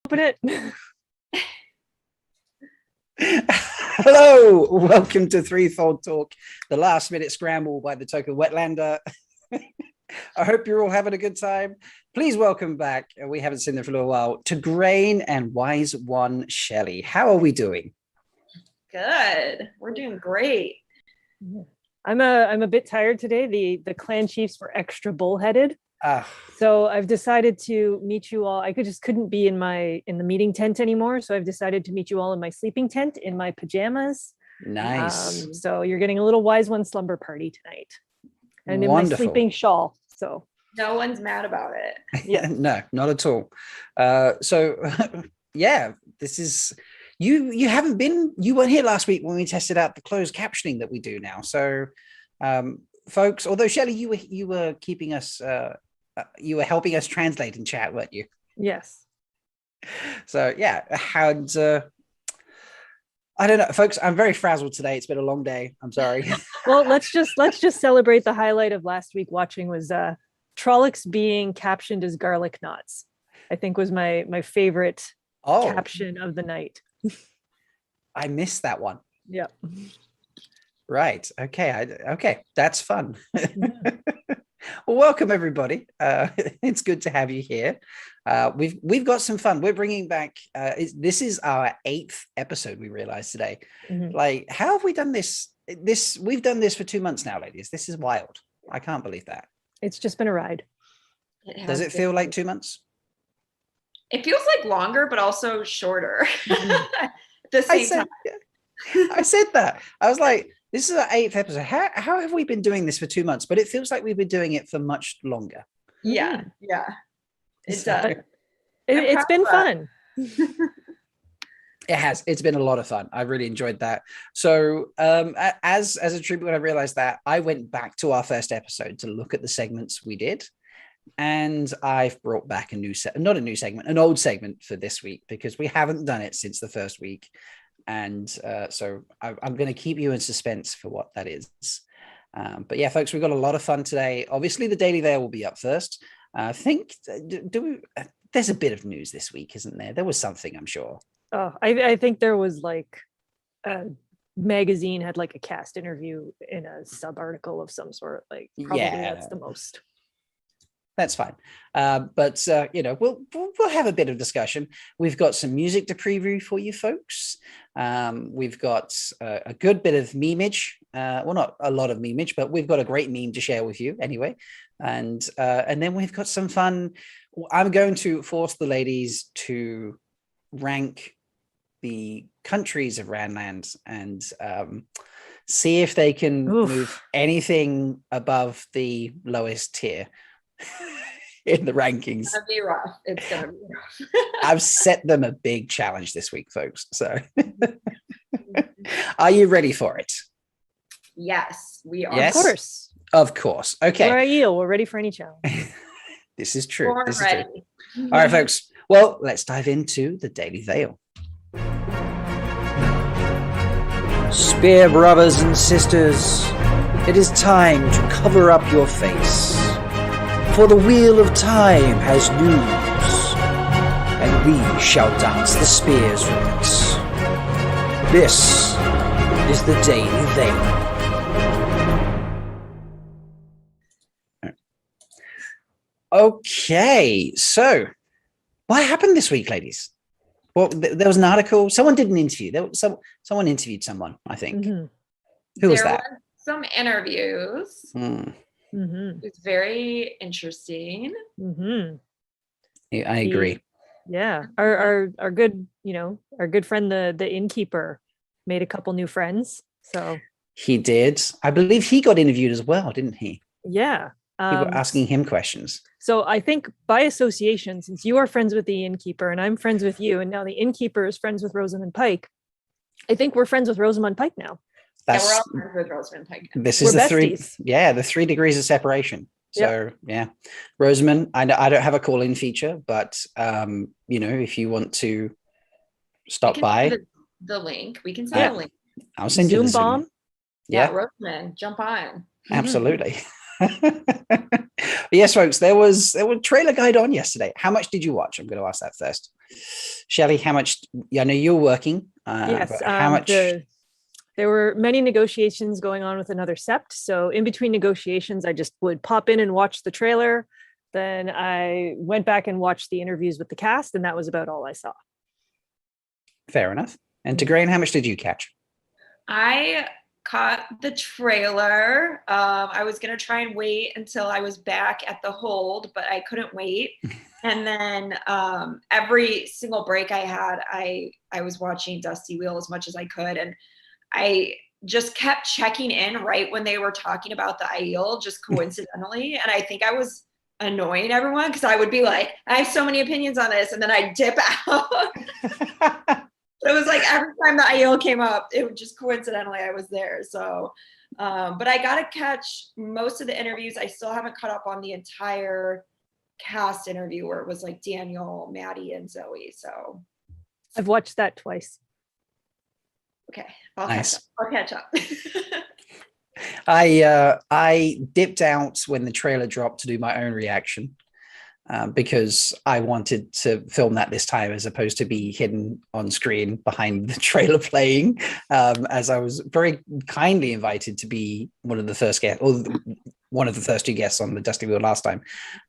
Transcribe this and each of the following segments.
Open it. Hello, welcome to Threefold Talk, the last minute scramble by the token Wetlander. I hope you're all having a good time. Please welcome back, we haven't seen them for a little while, Tigraine and wise One Shelly. How are we doing? Good. We're doing great. I'm a bit tired today. The clan chiefs were extra bullheaded. So I've decided to meet you all. I couldn't be in the meeting tent anymore. So I've decided to meet you all in my sleeping tent in my pajamas. Nice. So you're getting a little wise one slumber party tonight. And in my sleeping shawl. So no one's mad about it. Yeah. No, not at all. Yeah, this is you weren't here last week when we tested out the closed captioning that we do now. So folks, although Shelly, you were keeping us you were helping us translate in chat, weren't you? Yes. So yeah, I don't know, folks. I'm very frazzled today. It's been a long day. I'm sorry. Well, let's just celebrate the highlight of last week watching was Trollocs being captioned as garlic knots. I think was my favorite caption of the night. I missed that one. Yeah. Right. Okay. Okay. That's fun. Well, welcome everybody. It's good to have you here. We've got some fun. We're bringing back. This is our 8th episode. We realized today. Mm-hmm. Like, how have we done this? We've done this for 2 months now, ladies. This is wild. I can't believe that. It's just been a ride. Does it feel like 2 months? It feels like longer, but also shorter. At the same time. I said that. I was like, this is our 8th episode. How have we been doing this for 2 months? But it feels like we've been doing it for much longer. Yeah. Yeah. It does. It's been fun. It has. It's been a lot of fun. I really enjoyed that. So as a tribute, when I realized that, I went back to our first episode to look at the segments we did. And I've brought back an old segment for this week because we haven't done it since the first week. And so I'm going to keep you in suspense for what that is. But yeah, folks, we've got a lot of fun today. Obviously, the Daily Veil will be up first. I think there's a bit of news this week, isn't there? There was something, I'm sure. Oh, I think there was like a magazine had like a cast interview in a sub article of some sort. Like, probably that's the most. That's fine. But we'll have a bit of discussion. We've got some music to preview for you folks. We've got a good bit of memeage. Well, not a lot of memeage, but we've got a great meme to share with you anyway. And then we've got some fun. I'm going to force the ladies to rank the countries of Randland and see if they can move anything above the lowest tier in the rankings. It's gonna be rough. It's gonna be rough. I've set them a big challenge this week, folks. So are you ready for it? Yes, we are. Yes? Of course. Okay. We're Aiel. We're ready for any challenge. This is true. We're ready. True. All right, folks. Well, let's dive into the Daily Veil. Spear brothers and sisters, it is time to cover up your face. For the wheel of time has news, and we shall dance the spears with it. This is the Daily Veil. Okay, so what happened this week, ladies? Well, there was an article. Someone did an interview. Someone interviewed someone, I think. Mm-hmm. Who was that? There were some interviews. Mm-hmm. It's very interesting. Mm-hmm. Yeah, I agree. Yeah, our good, our good friend, the innkeeper, made a couple new friends. So he did. I believe he got interviewed as well, didn't he? Yeah. People were asking him questions. So I think by association, since you are friends with the innkeeper and I'm friends with you, and now the innkeeper is friends with Rosamund Pike, I think we're friends with Rosamund Pike now. We're all friends with Rosamund Pike. This is the 3 degrees of separation. So yeah, Rosamund, I don't have a call-in feature, but if you want to stop by, the link, we can send a link. I'll send you the Zoom bomb. Yeah, Rosamund, jump on. Absolutely. Yes, folks, there was trailer guide on yesterday. How much did you watch? I'm going to ask that first. Shelley, how much? I know you're working. Yes. How much? There were many negotiations going on with another sept. So in between negotiations, I just would pop in and watch the trailer. Then I went back and watched the interviews with the cast, and that was about all I saw. Fair enough. And Tigraine, how much did you catch? I caught the trailer. I was going to try and wait until I was back at the hold, but I couldn't wait. And then every single break I had, I was watching Dusty Wheel as much as I could. And I just kept checking in right when they were talking about the Aiel, just coincidentally. And I think I was annoying everyone because I would be like, I have so many opinions on this. And then I'd dip out. It was like every time the Aiel came up, it was just coincidentally I was there. So, but I got to catch most of the interviews. I still haven't caught up on the entire cast interview where it was like Daniel, Maddie, and Zoe. So I've watched that twice. Okay, I'll catch up. I dipped out when the trailer dropped to do my own reaction. Because I wanted to film that this time as opposed to be hidden on screen behind the trailer playing, as I was very kindly invited to be one of the first guests, or one of the first two guests on the Dusty Wheel last time.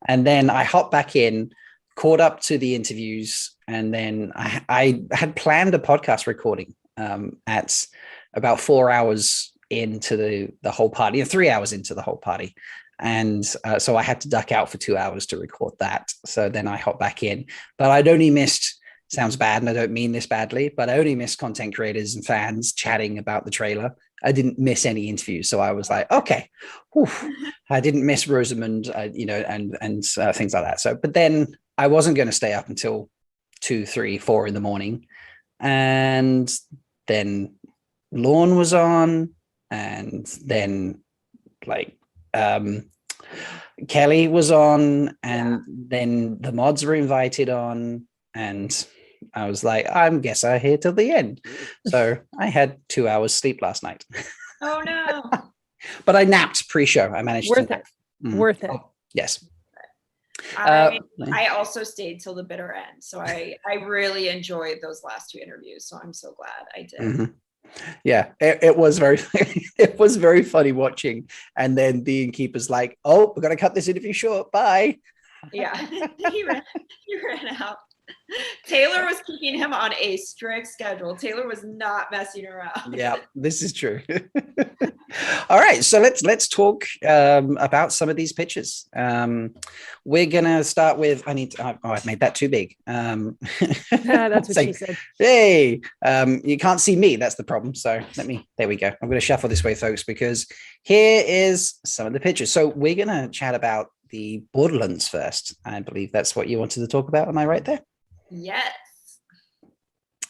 And then I hopped back in, caught up to the interviews, and then I had planned a podcast recording at about 4 hours into the whole party, and 3 hours into the whole party. And so I had to duck out for 2 hours to record that. So then I hopped back in, but I'd only missed, sounds bad, and I don't mean this badly, but I only missed content creators and fans chatting about the trailer. I didn't miss any interviews. So I was like, okay, whew. I didn't miss Rosamund, and things like that. So, but then I wasn't going to stay up until 2, 3, 4 in the morning. And then Lorne was on, and then Kelly was on, and then the mods were invited on, and I was like, I guess I'm here till the end. So I had 2 hours sleep last night. Oh no. But I napped pre-show. I managed Worth to it. Worth it. Oh, yes. I also stayed till the bitter end. So I really enjoyed those last 2 interviews. So I'm so glad I did. Mm-hmm. Yeah, it was very it was very funny watching, and then the innkeeper's like, oh, we're gonna cut this interview short, bye. Yeah. he ran out. Taylor was keeping him on a strict schedule. Taylor was not messing around. Yeah, this is true. All right, so let's talk about some of these pictures. We're gonna start with. I've made that too big. That's what she said. Hey, you can't see me. That's the problem. So there we go. I'm going to shuffle this way, folks, because here is some of the pictures. So we're gonna chat about the Borderlands first. I believe that's what you wanted to talk about. Am I right there? Yes.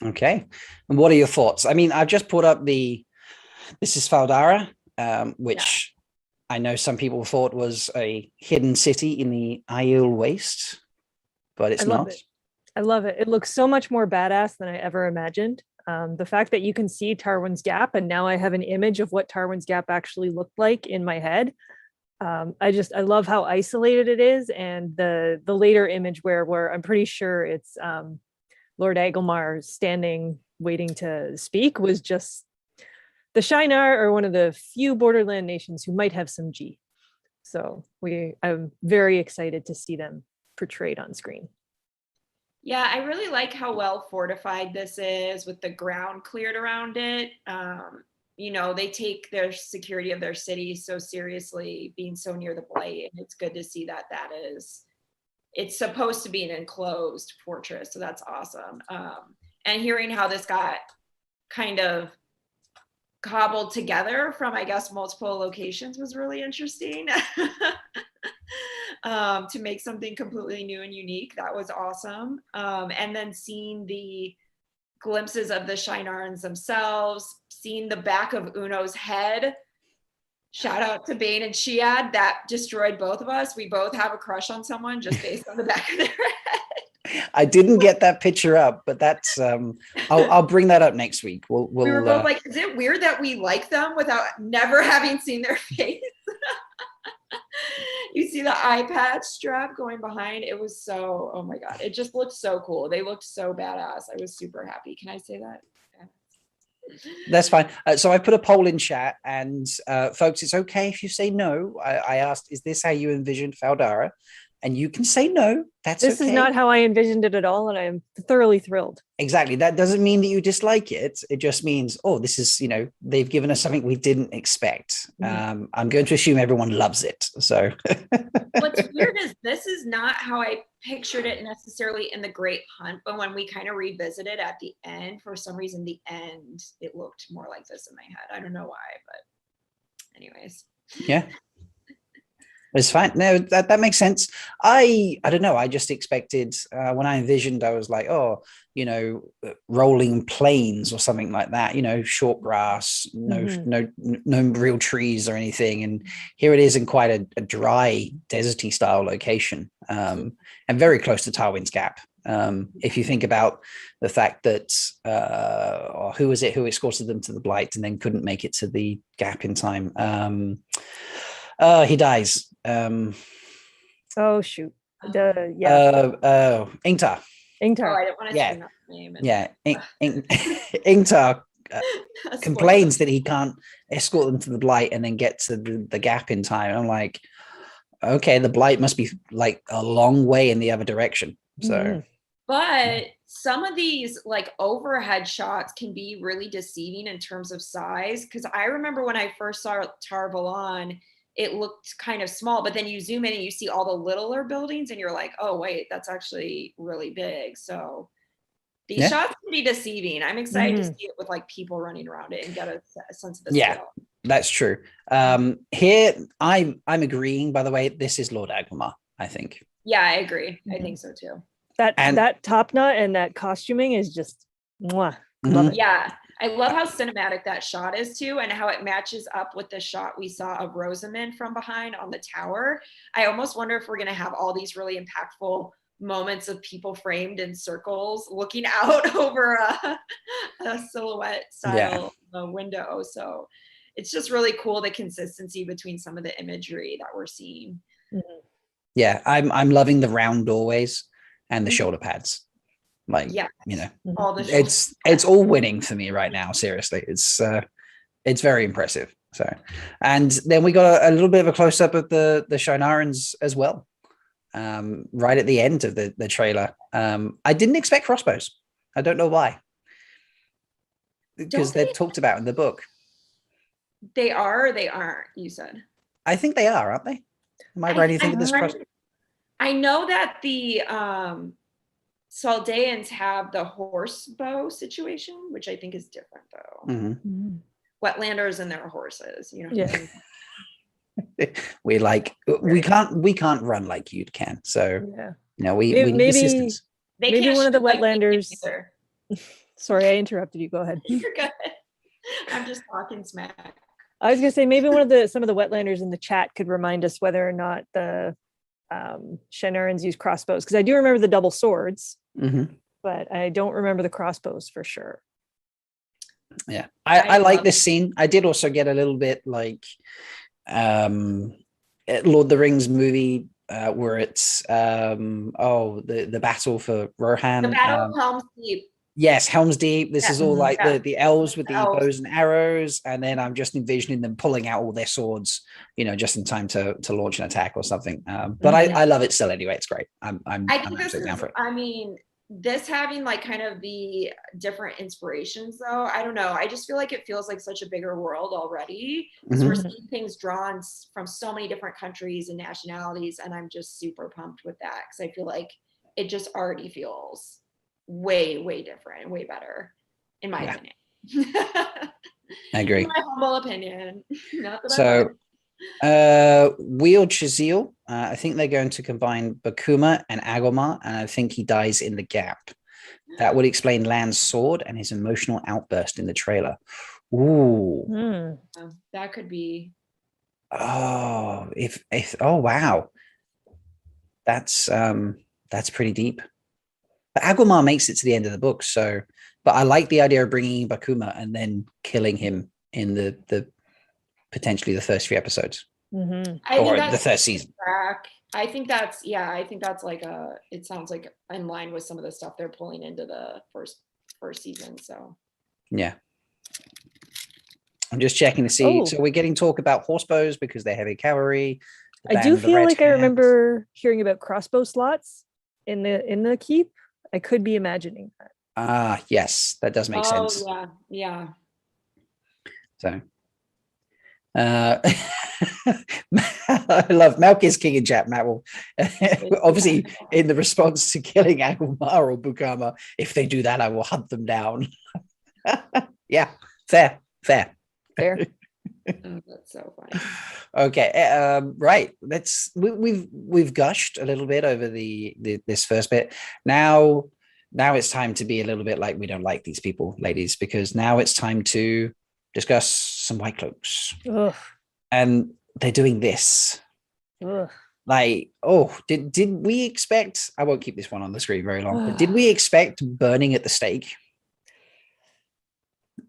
Okay. And what are your thoughts? I mean, I've just put up this is Faldara, which I know some people thought was a hidden city in the Aiel Waste, but it's not. I love it. It looks so much more badass than I ever imagined. The fact that you can see Tarwin's Gap, and now I have an image of what Tarwin's Gap actually looked like in my head. I love how isolated it is, and the later image where I'm pretty sure it's Lord Agelmar standing waiting to speak was just the Shinar are one of the few borderland nations who might have some G. So I'm very excited to see them portrayed on screen. Yeah, I really like how well fortified this is with the ground cleared around it. They take their security of their city so seriously, being so near the Blight, and it's good to see that it's supposed to be an enclosed fortress, so that's awesome. And hearing how this got kind of cobbled together from, I guess, multiple locations was really interesting. To make something completely new and unique, that was awesome. And then seeing the glimpses of the Shinarans themselves, seeing the back of Uno's head. Shout out to Bain&Chiad, that destroyed both of us. We both have a crush on someone just based on the back of their head. I didn't get that picture up, but that's I'll bring that up next week. We were both like, is it weird that we like them without never having seen their face? You see the eye patch strap going behind. It was so, oh my God. It just looked so cool. They looked so badass. I was super happy. Can I say that? That's fine. So I put a poll in chat, and folks, it's okay if you say no. I asked, is this how you envisioned Faldara? And you can say no. That's This okay. is not how I envisioned it at all, and I am thoroughly thrilled. Exactly. That doesn't mean that you dislike it. It just means, oh, this is, you know, they've given us something we didn't expect. I'm going to assume everyone loves it. So what's weird is this is not how I pictured it necessarily in The Great Hunt, but when we kind of revisited at the end, for some reason, the end, it looked more like this in my head. I don't know why, but anyways. Yeah. It's fine. No, that makes sense. I don't know. I just expected when I envisioned, I was like, oh, you know, rolling plains or something like that. You know, short grass, no real trees or anything. And here it is in quite a dry, deserty style location, and very close to Tarwin's Gap. If you think about the fact that, who was it who escorted them to the Blight and then couldn't make it to the Gap in time? He dies. Oh shoot. Ingtar. Oh, Ingtar. I didn't want to say that name. Ingtar complains that he can't escort them to the Blight and then get to the Gap in time. And I'm like, okay, the Blight must be like a long way in the other direction. So, but some of these like overhead shots can be really deceiving in terms of size. Because I remember when I first saw Tar Valon, it looked kind of small, but then you zoom in and you see all the littler buildings and you're like, oh wait, that's actually really big. So these shots can be deceiving. I'm excited to see it with like people running around it and get a sense of the scale. That's true. Here I'm agreeing, by the way, this is Lord Agmar, I think. Yeah, I agree. I think so too. That top knot and that costuming is just mwah. Love it. Yeah. I love how cinematic that shot is too, and how it matches up with the shot we saw of Rosamund from behind on the tower. I almost wonder if we're going to have all these really impactful moments of people framed in circles looking out over a silhouette style window. So it's just really cool, the consistency between some of the imagery that we're seeing. Yeah, I'm loving the round doorways and the shoulder pads. Like, you know, it's all winning for me right now. Seriously, it's very impressive. So, and then we got a little bit of a close up of the Shinarans as well, right at the end of the trailer. I didn't expect crossbows. I don't know why, because they're talked about in the book. They are or they aren't, you said? I think they are, aren't they? Am I right? Do you think of this crossbow? I know that the Saldeans have the horse bow situation, which I think is different though. Wetlanders and their horses, you know. We can't run like you can. So you know, we need assistance. Maybe one of the Wetlanders. Sorry, I interrupted you. Go ahead. You're good. I'm just talking smack. I was gonna say maybe some of the Wetlanders in the chat could remind us whether or not the Shinarans use crossbows, because I do remember the double swords, but I don't remember the crossbows for sure. Yeah, I like this scene. I did also get a little bit like Lord of the Rings movie where it's the battle for Rohan. The Battle of Helm's Deep. Yes, Helm's Deep. This is all like the elves with the bows and arrows, and then I'm just envisioning them pulling out all their swords, you know, just in time to launch an attack or something. But I love it still anyway. It's great. I'm absolutely down for it. I mean, this having like kind of the different inspirations though, I don't know. I just feel like it feels like such a bigger world already. So we're seeing things drawn from so many different countries and nationalities, and I'm just super pumped with that because I feel like it just already feels way different and way better in my opinion. I agree. In my humble opinion. Not that so Wield Chazil, I think they're going to combine Bakuma and Agomar, and I think he dies in the Gap. That would explain Lan's sword and his emotional outburst in the trailer. Ooh. That could be. Oh, oh wow. That's pretty deep. But Agomar makes it to the end of the book, so. But I like the idea of bringing in Bakuma and then killing him in the potentially the first few episodes. I think or that's the third season. I think that's like it sounds like in line with some of the stuff they're pulling into the first season. So yeah. I'm just checking to see. Oh. So we're getting talk about horsebows because they're heavy cavalry. I do feel like I remember hearing about crossbow slots in the keep. I could be imagining that. Ah, yes, that does make sense. Oh yeah. So I love Malkier's king in chat. Matt will obviously in the response to killing Agumar or Bukama, if they do that, I will hunt them down. Yeah, fair. Oh, that's so funny. Okay, right. We've gushed a little bit over this first bit. Now it's time to be a little bit like we don't like these people, ladies, because now it's time to discuss some white cloaks. Ugh. And they're doing this. Ugh. Like, oh, did we expect? I won't keep this one on the screen very long. But did we expect burning at the stake?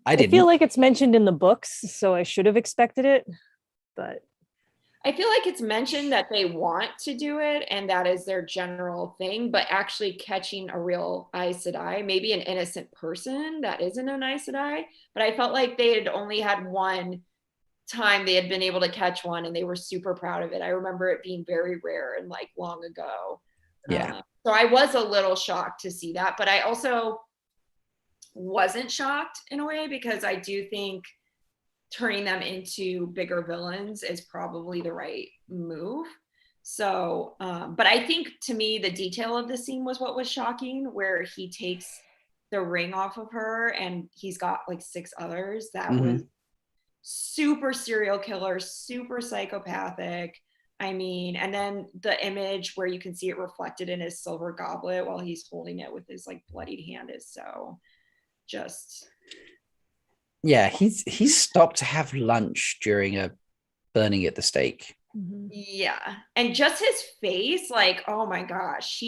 I feel like it's mentioned in the books, so I should have expected it, but I feel like it's mentioned that they want to do it and that is their general thing, but actually catching a real Aes Sedai, maybe an innocent person that isn't an Aes Sedai, but I felt like they had only had one time they had been able to catch one and they were super proud of it. I remember it being very rare and like long ago. Yeah. So I was a little shocked to see that, but I also wasn't shocked in a way because I do think turning them into bigger villains is probably the right move. So, but I think to me, the detail of the scene was what was shocking, where he takes the ring off of her and he's got like 6 others. That was super serial killer, super psychopathic. I mean, and then the image where you can see it reflected in his silver goblet while he's holding it with his like bloodied hand is so just. Yeah, he's stopped to have lunch during a burning at the stake. Yeah, and just his face, like, oh my gosh,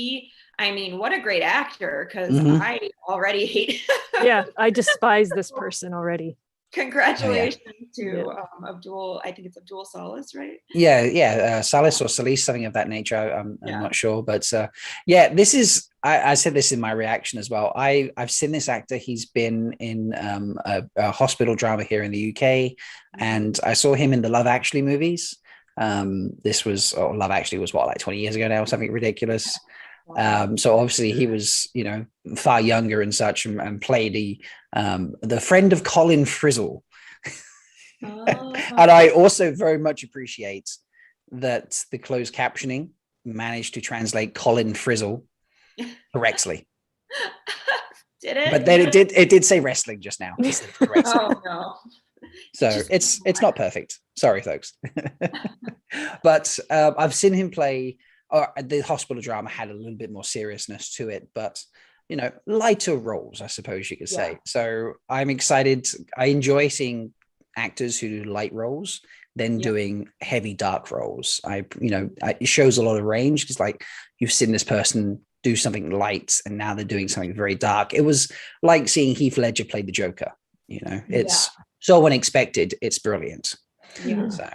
I mean, what a great actor, because I already hate him. Yeah, I despise this person already. Congratulations to Abdul. I think it's Abdul Salas, right? Yeah, Salis or Salis, something of that nature. I'm not sure, but yeah, this is. I said this in my reaction as well. I've seen this actor. He's been in a hospital drama here in the UK, and I saw him in the Love Actually movies. Love Actually was what, like 20 years ago now, something ridiculous. So obviously he was, far younger and such, and played the friend of Colin Frizzle. And I also very much appreciate that the closed captioning managed to translate Colin Frizzle correctly. Did it? But then it did say wrestling just now. Oh no. So it's not perfect. Sorry, folks. But I've seen him play. The hospital drama had a little bit more seriousness to it, but lighter roles, I suppose you could say. So I'm excited. I enjoy seeing actors who do light roles then doing heavy dark roles. It shows a lot of range, because like you've seen this person do something light and now they're doing something very dark. It was like seeing Heath Ledger play the Joker. It's so unexpected. It's brilliant. Yeah. So.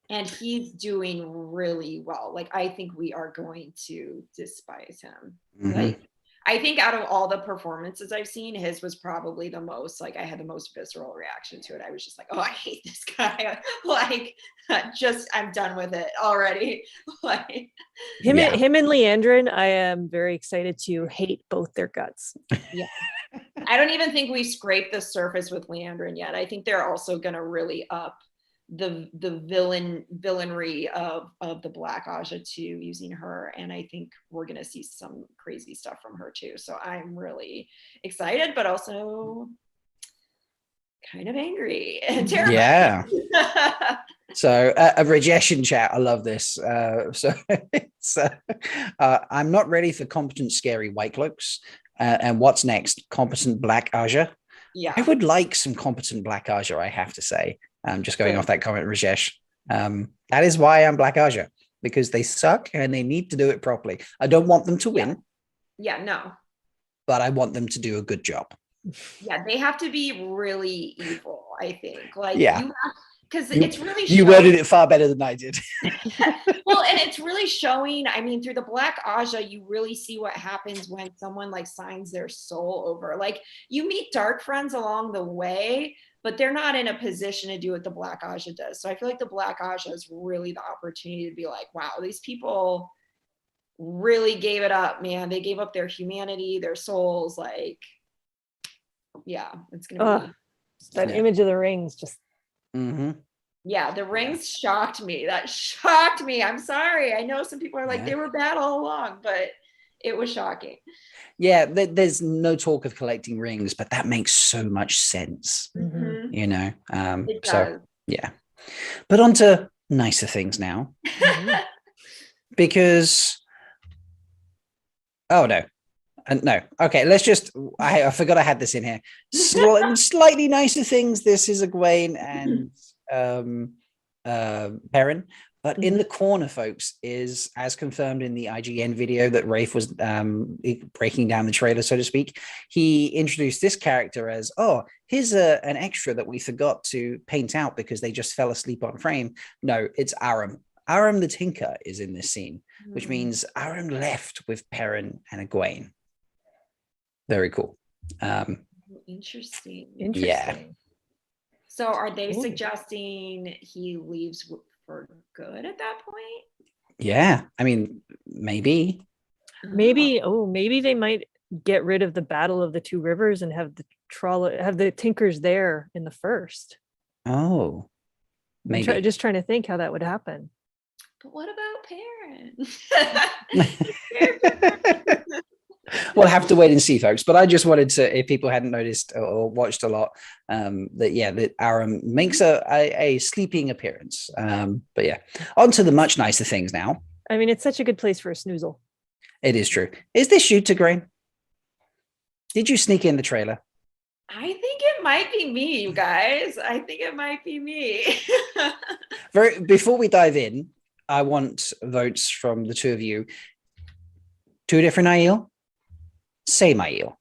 And he's doing really well. Like, I think we are going to despise him. Like, I think out of all the performances I've seen, his was probably the most, like, I had the most visceral reaction to it. I was just like, oh, I hate this guy. Like, I'm done with it already. Like him and Leandrin, I am very excited to hate both their guts. Yeah. I don't even think we've scraped the surface with Leandrin yet. I think they're also going to really up the villainry of the Black Aja too, using her, and I think we're gonna see some crazy stuff from her too. So I'm really excited, but also kind of angry and terrified. Yeah. So Rajesh in chat, I love this. I'm not ready for competent scary white cloaks. And what's next? Competent Black Aja. Yeah, I would like some competent Black Aja, I have to say. Just going off that comment, Rajesh. That is why I'm Black Aja, because they suck and they need to do it properly. I don't want them to win. Yeah, no. But I want them to do a good job. Yeah, they have to be really evil, I think. Like, because it's really you worded it far better than I did. Well, and it's really showing, I mean, through the Black Aja, you really see what happens when someone like signs their soul over. Like you meet dark friends along the way, but they're not in a position to do what the Black Aja does. So I feel like the Black Aja is really the opportunity to be like, wow, these people really gave it up, man. They gave up their humanity, their souls. Like, yeah, it's gonna be that image of the rings just. Yeah, the rings shocked me. That shocked me. I'm sorry. I know some people are like, they were bad all along, but it was shocking. Yeah, there's no talk of collecting rings, but that makes so much sense, you know. It does. So yeah, but on to nicer things now. Because no, okay, let's just I forgot I had this in here. Slightly nicer things. This is Egwene and Perrin, but in the corner, folks, is, as confirmed in the IGN video that Rafe was breaking down the trailer, so to speak. He introduced this character as, here's an extra that we forgot to paint out because they just fell asleep on frame. No, it's Aram. Aram the Tinker is in this scene, which means Aram left with Perrin and Egwene. Very cool. Interesting. Yeah. So are they suggesting he leaves for good at that point? Yeah, I mean, maybe Maybe they might get rid of the Battle of the Two Rivers and have the Tinkers there in the first. Oh, maybe. Just trying to think how that would happen. But what about Perrin? We'll have to wait and see, folks. But I just wanted to, if people hadn't noticed or watched a lot, that Aram makes a sleeping appearance. But yeah, on to the much nicer things now. I mean, it's such a good place for a snoozle. It is true. Is this you, Tigraine? Did you sneak in the trailer? I think it might be me, you guys. I think it might be me. Before we dive in, I want votes from the two of you. Two different Aiel? Same Aiel?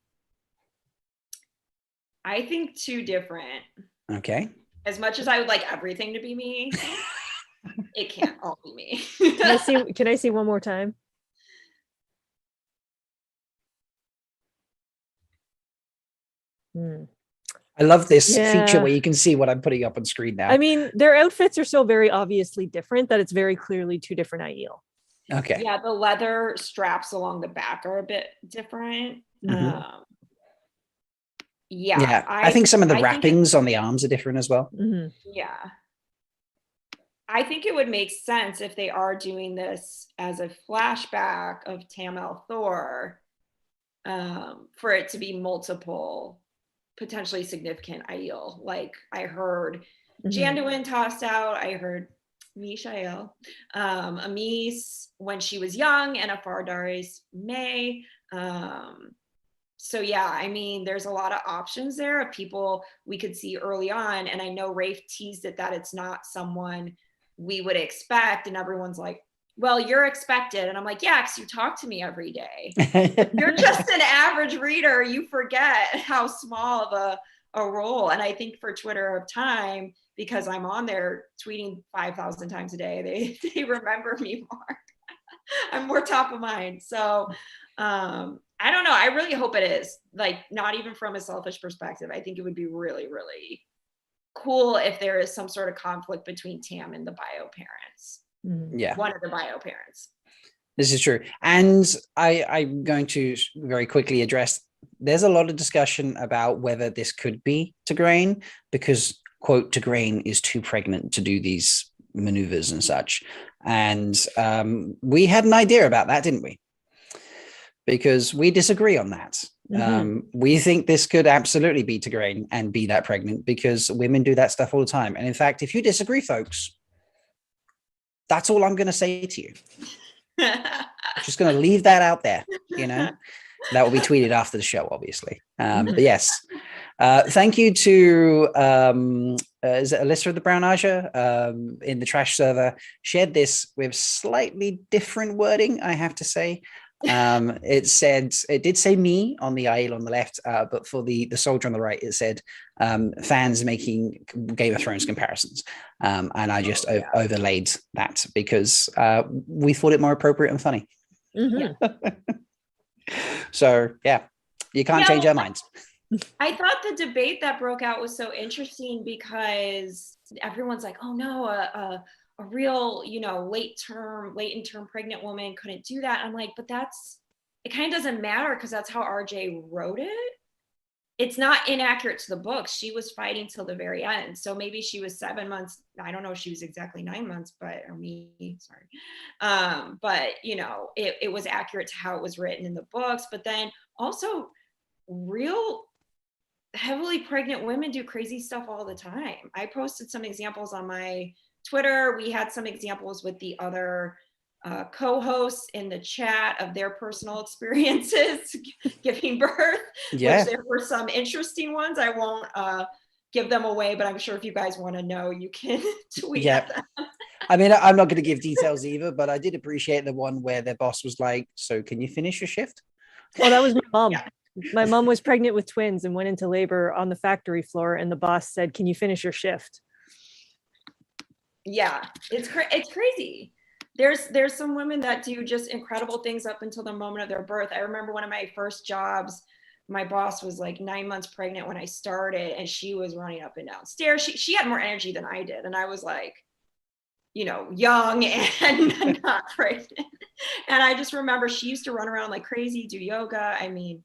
I think two different. Okay. As much as I would like everything to be me, it can't all be me. Can I see one more time? I love this feature where you can see what I'm putting up on screen now. I mean, their outfits are so very obviously different that it's very clearly two different Aiel. Okay. Yeah, the leather straps along the back are a bit different. I think some of the wrappings on the arms are different as well. Yeah. I think it would make sense if they are doing this as a flashback of Tamel Thor, for it to be multiple potentially significant Aiel. Like I heard Janduin tossed out, I heard Mishael, Amis when she was young, and Afardari's May. So yeah, I mean, there's a lot of options there of people we could see early on. And I know Rafe teased it that it's not someone we would expect. And everyone's like, well, you're expected. And I'm like, yeah, because you talk to me every day. You're just an average reader. You forget how small of a role. And I think for Twitter of Time, because I'm on there tweeting 5,000 times a day, they remember me more. I'm more top of mind. So I don't know. I really hope it is, like, not even from a selfish perspective. I think it would be really, really cool if there is some sort of conflict between Tam and the bio parents. Yeah. One of the bio parents. This is true. And I'm going to very quickly address, there's a lot of discussion about whether this could be Tigraine, because, quote, Tigraine is too pregnant to do these maneuvers and such. And we had an idea about that, didn't we? Because we disagree on that. We think this could absolutely be Tigraine and be that pregnant, because women do that stuff all the time. And in fact, if you disagree, folks, that's all I'm going to say to you. Just going to leave that out there, you know. That will be tweeted after the show, obviously. But yes, thank you to is it Alyssa of the Brown Aja in the trash server, shared this with slightly different wording, I have to say. It did say me on the Aiel on the left, but for the soldier on the right, it said fans making Game of Thrones comparisons. And I just overlaid that because we thought it more appropriate and funny. So yeah, you can't change our minds. I thought the debate that broke out was so interesting because everyone's like, oh no, a real, late in term pregnant woman couldn't do that. I'm like, but it kind of doesn't matter because that's how RJ wrote it. It's not inaccurate to the book. She was fighting till the very end. So maybe she was 7 months. I don't know if she was exactly 9 months, but it was accurate to how it was written in the books. But then also real heavily pregnant women do crazy stuff all the time. I posted some examples on my Twitter. We had some examples with the other co-hosts in the chat of their personal experiences giving birth, which there were some interesting ones. I won't give them away, but I'm sure if you guys want to know, you can tweet at them. I mean, I'm not going to give details either, but I did appreciate the one where their boss was like, so can you finish your shift? Well, that was my mom. My mom was pregnant with twins and went into labor on the factory floor, and the boss said, can you finish your shift? Yeah, it's crazy. There's some women that do just incredible things up until the moment of their birth. I remember one of my first jobs, my boss was like 9 months pregnant when I started, and she was running up and down stairs. She had more energy than I did, and I was like, young and not pregnant. And I just remember she used to run around like crazy, do yoga. I mean,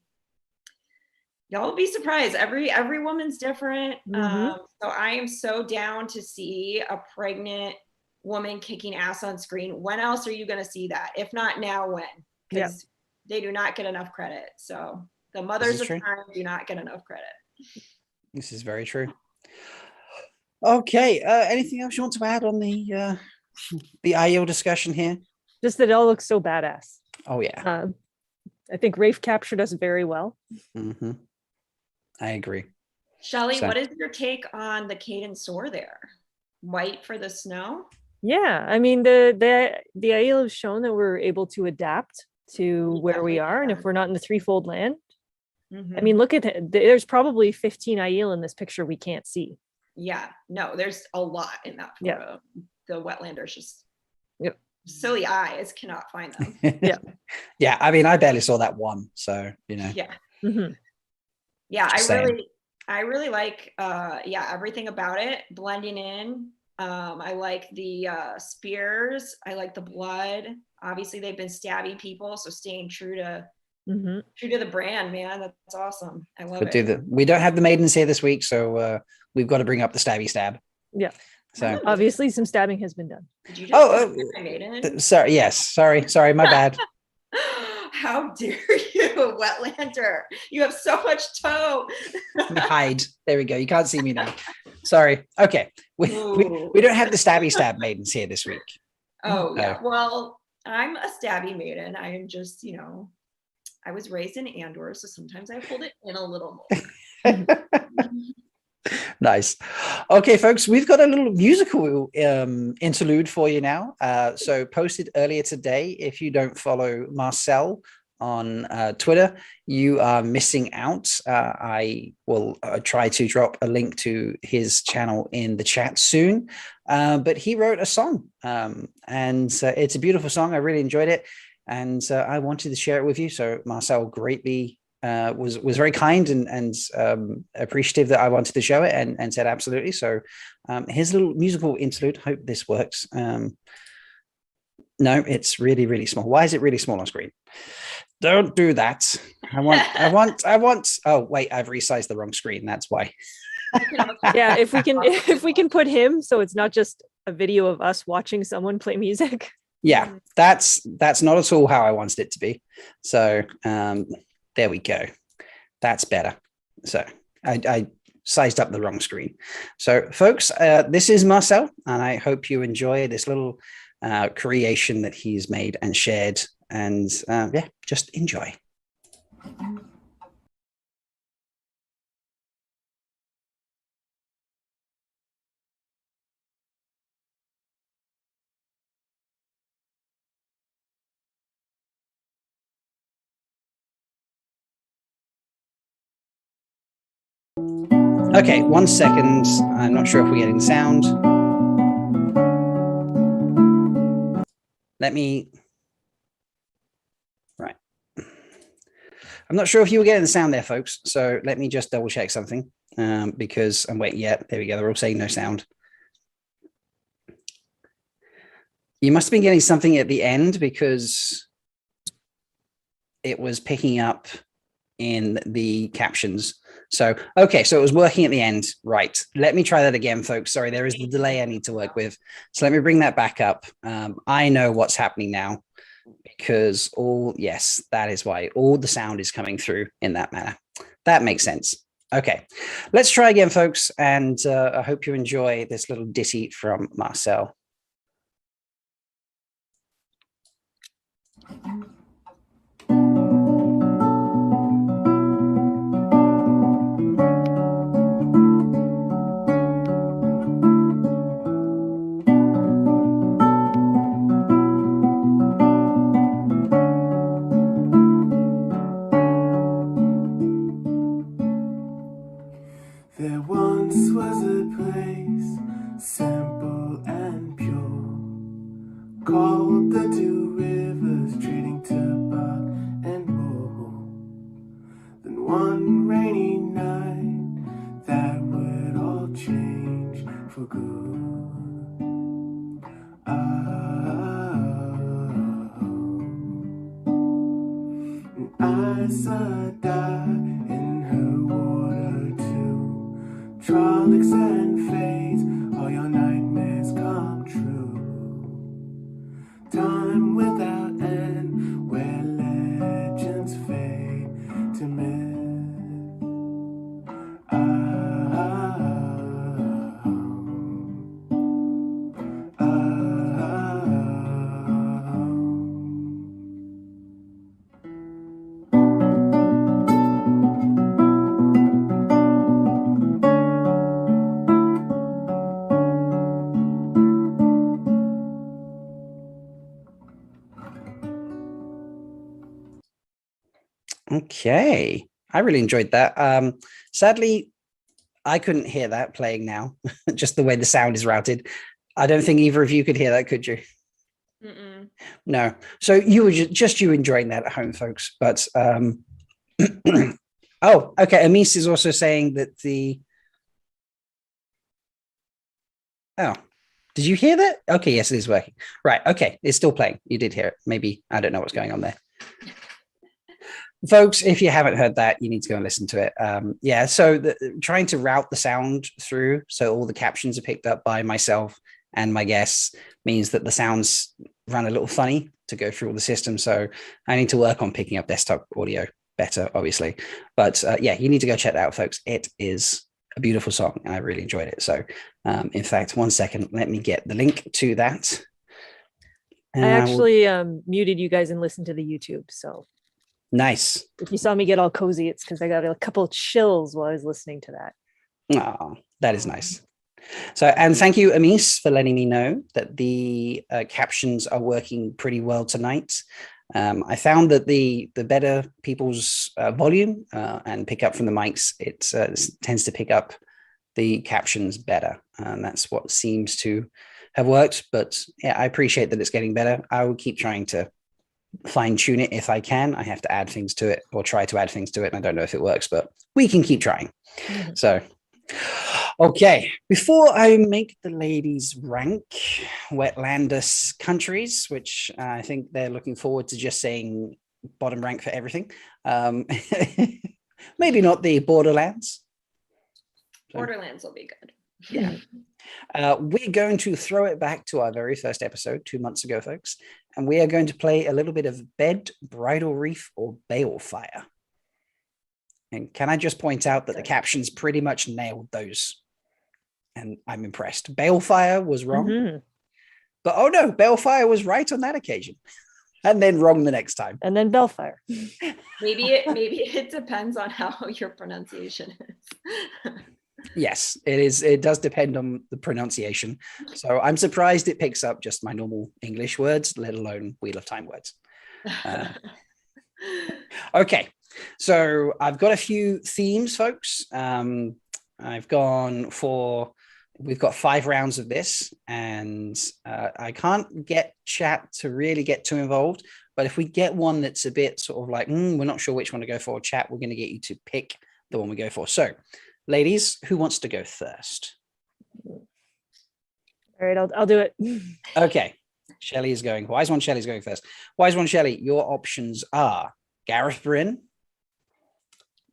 y'all will be surprised. Every woman's different. So I am so down to see a pregnant woman kicking ass on screen. When else are you going to see that? If not now, when? Because they do not get enough credit. So the mothers of time do not get enough credit. This is very true. Okay. Anything else you want to add on the Aiel discussion here? Just that it all looks so badass. Oh yeah. I think Rafe captured us very well. I agree. Shelly, what is your take on the cadence soar there? White for the snow? Yeah, I mean the Aiel have shown that we're able to adapt to where we are, and if we're not in the threefold land, I mean, look at it. There's probably 15 Aiel in this picture we can't see. Yeah, no, there's a lot in that photo. The Wetlanders just silly eyes cannot find them. Yeah. I mean, I barely saw that one, so Yeah. Yeah, I really like everything about it blending in. I like the spears. I like the blood. Obviously, they've been stabbing people, so staying true to the brand, man. That's awesome. I love it. We don't have the maidens here this week, so we've got to bring up the stabby stab. Yeah. So obviously, some stabbing has been done. Did you just my maiden? Sorry. Yes. Sorry. My bad. How dare you, Wetlander? You have so much toe. Hide. There we go. You can't see me now. Sorry. Okay. We don't have the stabby stab maidens here this week. Oh, yeah. Well, I'm a stabby maiden. I am just, I was raised in Andor, so sometimes I hold it in a little more. Nice. Okay, folks, we've got a little musical interlude for you now. So posted earlier today. If you don't follow Marcel on Twitter, you are missing out. I will try to drop a link to his channel in the chat soon. But he wrote a song, and it's a beautiful song. I really enjoyed it, and I wanted to share it with you. So Marcel greatly was very kind and appreciative that I wanted to show it, and said absolutely. So here's a little musical interlude. Hope this works. No, it's really, really small. Why is it really small on screen? Don't do that. I want. Oh wait, I've resized the wrong screen. That's why. Yeah, if we can put him so it's not just a video of us watching someone play music. Yeah, that's not at all how I wanted it to be. So there we go. That's better. So I sized up the wrong screen. So folks, this is Marcel, and I hope you enjoy this little creation that he's made and shared. And just enjoy. Okay, 1 second. I'm not sure if we're getting sound. Right. I'm not sure if you were getting the sound there, folks. So let me just double check something because I'm waiting. Yeah, there we go. They're all saying no sound. You must have been getting something at the end because it was picking up in the captions. So, okay, so it was working at the end. Right. Let me try that again, folks. Sorry, there is the delay I need to work with. So let me bring that back up. I know what's happening now because yes, that is why all the sound is coming through in that manner. That makes sense. Okay, let's try again, folks. And I hope you enjoy this little ditty from Marcel. There once was a place, simple and pure, called the two rivers, treating Tobacco and wool. Then one rainy night, that would all change for good. And I saw die in her water too. Trollocs and fades, all your nightmares come true. Time without end, where legends fade to myth. Okay, I really enjoyed that. Sadly, I couldn't hear that playing now, just the way the sound is routed. I don't think either of you could hear that, could you? Mm-mm. No. So you were just you enjoying that at home, folks. But oh, okay. Amis is also saying that oh, did you hear that? Okay, yes, it is working. Right. Okay, it's still playing. You did hear it. Maybe I don't know what's going on there. Folks, if you haven't heard that, you need to go and listen to it. Yeah, so trying to route the sound through so all the captions are picked up by myself and my guests means that the sounds run a little funny to go through all the systems. So I need to work on picking up desktop audio better, obviously. But yeah, you need to go check that out, folks. It is a beautiful song and I really enjoyed it. So in fact, 1 second, let me get the link to that. I actually muted you guys and listened to the YouTube, so. Nice. If you saw me get all cozy, it's because I got a couple of chills while I was listening to that. Oh, that is nice. So, and thank you, Amis, for letting me know that the captions are working pretty well tonight. I found that the better people's volume and pick up from the mics, it tends to pick up the captions better. And that's what seems to have worked. But yeah, I appreciate that it's getting better. I will keep trying to fine tune it if I can. I have to add things to it or try to add things to it. And I don't know if it works, but we can keep trying. Mm-hmm. So, okay. Before I make the ladies rank Wetlander countries, which I think they're looking forward to just saying bottom rank for everything. Maybe not the Borderlands. Borderlands will be good. Yeah. We're going to throw it back to our very first episode 2 months ago, folks. And we are going to play a little bit of Bed, Bridal, Wreath, or Balefire. And can I just point out that the captions pretty much nailed those? And I'm impressed. Balefire was wrong. Mm-hmm. But oh no, Balefire was right on that occasion. And then wrong the next time. And then Balefire. Maybe it depends on how your pronunciation is. Yes, it is. It does depend on the pronunciation. So I'm surprised it picks up just my normal English words, let alone Wheel of Time words. Okay, So I've got a few themes, folks. I've gone for, we've got 5 rounds of this, and I can't get chat to really get too involved. But if we get one that's a bit sort of like, we're not sure which one to go for, chat, we're going to get you to pick the one we go for. So, ladies, who wants to go first? All right, I'll do it. Okay, Shelly is going. Wise One Shelly's going first. Wise One Shelly, your options are Gareth Bryn,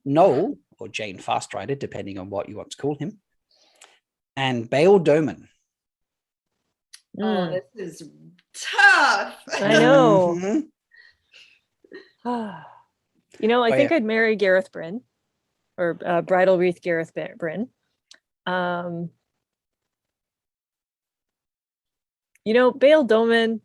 Noel, or Jane Fastrider, depending on what you want to call him, and Bail Doman. Oh, this is tough. I know. Mhm. You know, I think I'd marry Gareth Bryn, or bridal wreath Gareth Bryn. You know, Bail Doman,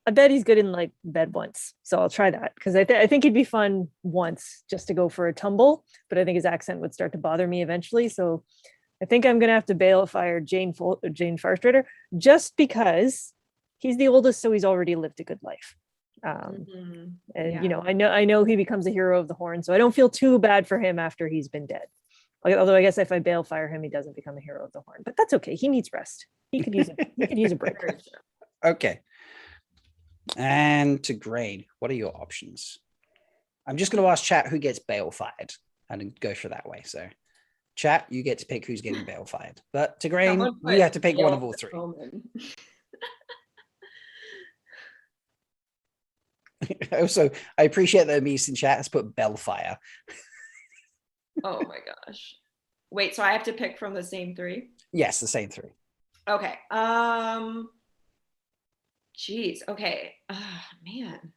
I bet he's good in like bed once. So I'll try that, because I think he'd be fun once just to go for a tumble, but I think his accent would start to bother me eventually. So I think I'm going to have to balefire Jane Farstrider, just because he's the oldest, so he's already lived a good life. And you know, I know he becomes a hero of the Horn, so I don't feel too bad for him after he's been dead. Although I guess if I balefire him, he doesn't become a hero of the Horn, but that's okay. He needs rest. He could use a break. Okay. And Tigraine, what are your options? I'm just going to ask chat who gets balefired and go for that way. So, chat, you get to pick who's getting balefired. But Tigraine, you have to pick one of all 3. Also, I appreciate that Mies in chat has put Bellfire. Oh my gosh. Wait, so I have to pick from the same 3? Yes, the same 3. Okay. Geez. Okay. Man.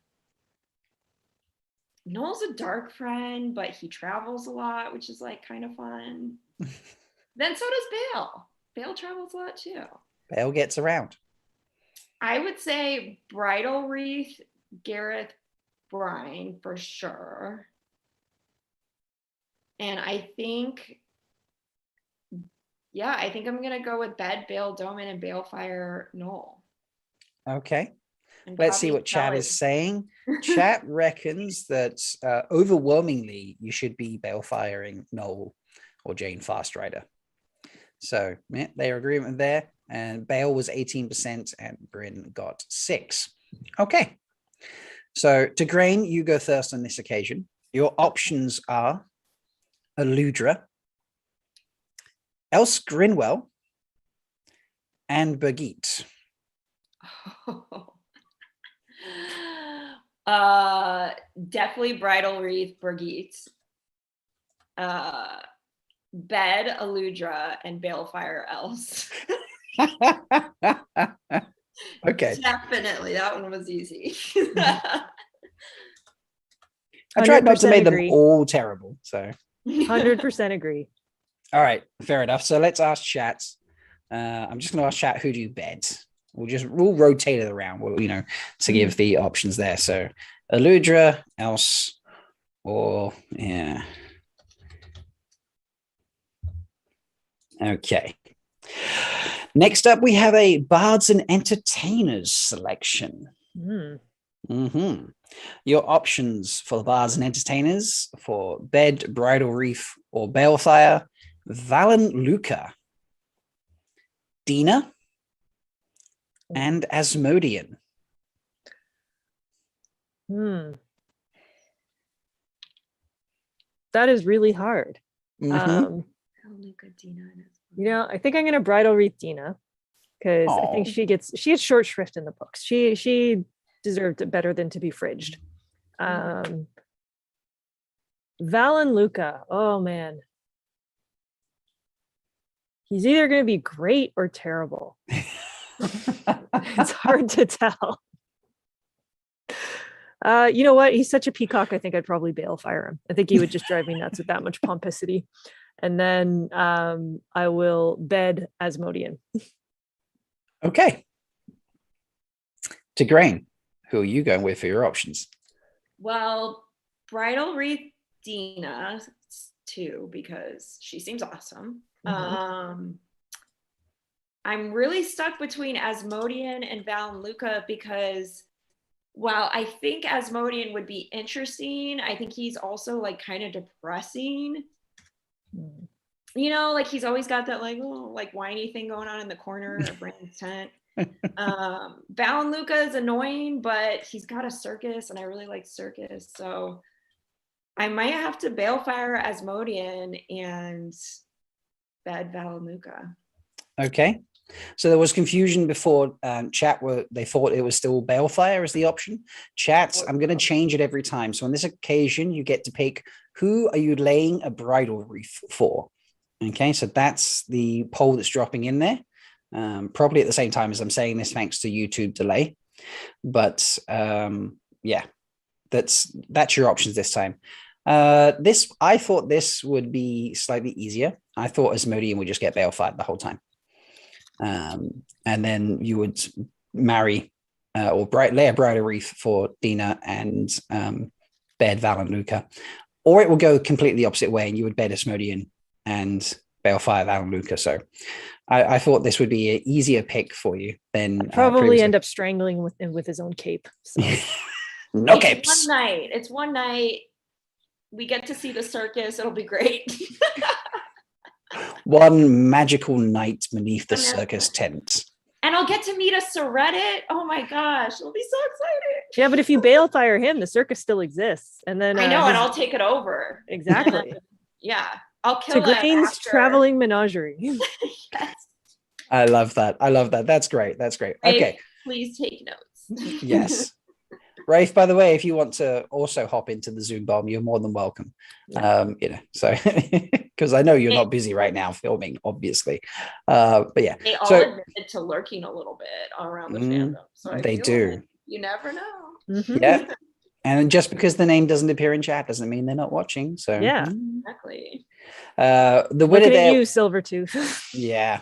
Noel's a dark friend, but he travels a lot, which is like kind of fun. Then so does Bail. Bail travels a lot too. Bail gets around. I would say bridal wreath, Gareth Bryn for sure. And I think I'm gonna go with bed, Bail Doman, and balefire Noel. Okay. Let's see what chat is saying. Chat reckons that overwhelmingly you should be balefiring Noel or Jane Fastrider. So yeah, they're agreement there. And Bale was 18% and Bryn got 6. Okay. So Tigraine, you go first on this occasion. Your options are Eludra, Else Grinwell, and Birgitte. Definitely bridal wreath, Birgitte. Bed, Eludra, and balefire Else. Okay. Definitely, that one was easy. I tried not to make them all terrible, so 100% agree. All right, fair enough. So let's ask chat. I'm just going to ask chat who do you bet. We'll rotate it around. To give the options there. So Eludra, Else, or yeah. Okay. Next up, we have a Bards and Entertainers selection. Your options for the Bards and Entertainers for Bed, Bridal Wreath, or Balefire: Valen Luca, Dina, and Asmodean. That is really hard. Luca, Dina, and you know, I think I'm gonna bridal wreath Dina, because I think she gets short shrift in the books. She deserved it better than to be fridged. Val and Luca, oh man, he's either gonna be great or terrible. It's hard to tell. You know what? He's such a peacock. I think I'd probably balefire him. I think he would just drive me nuts with that much pomposity. And then I will bed Asmodean. Okay. Tigraine, who are you going with for your options? Well, bridal wreath Dina too, because she seems awesome. I'm really stuck between Asmodean and Val and Luca, because Well, I think Asmodean would be interesting. I think he's also like kind of depressing. You know, like he's always got that like little like whiny thing going on in the corner of Brandon's tent. Balefire is annoying, but he's got a circus, and I really like circus, so I might have to balefire Asmodean and bed Balefire. Okay. So there was confusion before. Chat they thought it was still balefire as the option. Chat, I'm going to change it every time. So on this occasion, you get to pick who are you laying a bridal wreath for. Okay, so that's the poll that's dropping in there. Probably at the same time as I'm saying this, thanks to YouTube delay. But yeah, that's your options this time. I thought this would be slightly easier. I thought Asmodean would just get balefired the whole time. And then you would marry or lay a bridal wreath for Dina and bed Balefire. Or it will go completely the opposite way and you would bed Asmodean and balefire Balefire. So I thought this would be an easier pick for you than I'd probably end up strangling with his own cape. So. No capes. It's one night. We get to see the circus. It'll be great. One magical night beneath the circus tent. And I'll get to meet a Seredit. Oh my gosh, it'll be so exciting. Yeah, but if you balefire him, the circus still exists. And then I know, and I'll take it over. Exactly. Yeah. I'll kill Tigraine's traveling menagerie. Yes. I love that. That's great. Okay. Rafe, please take notes. Yes. Rafe, by the way, if you want to also hop into the Zoom bomb, you're more than welcome. Yeah. So because I know you're not busy right now filming, obviously. But yeah. They all admitted to lurking a little bit around the fandom. So they do. Like you never know. Mm-hmm. Yeah. And just because the name doesn't appear in chat doesn't mean they're not watching. So yeah, exactly. The winner there, you, Silvertooth. Yeah.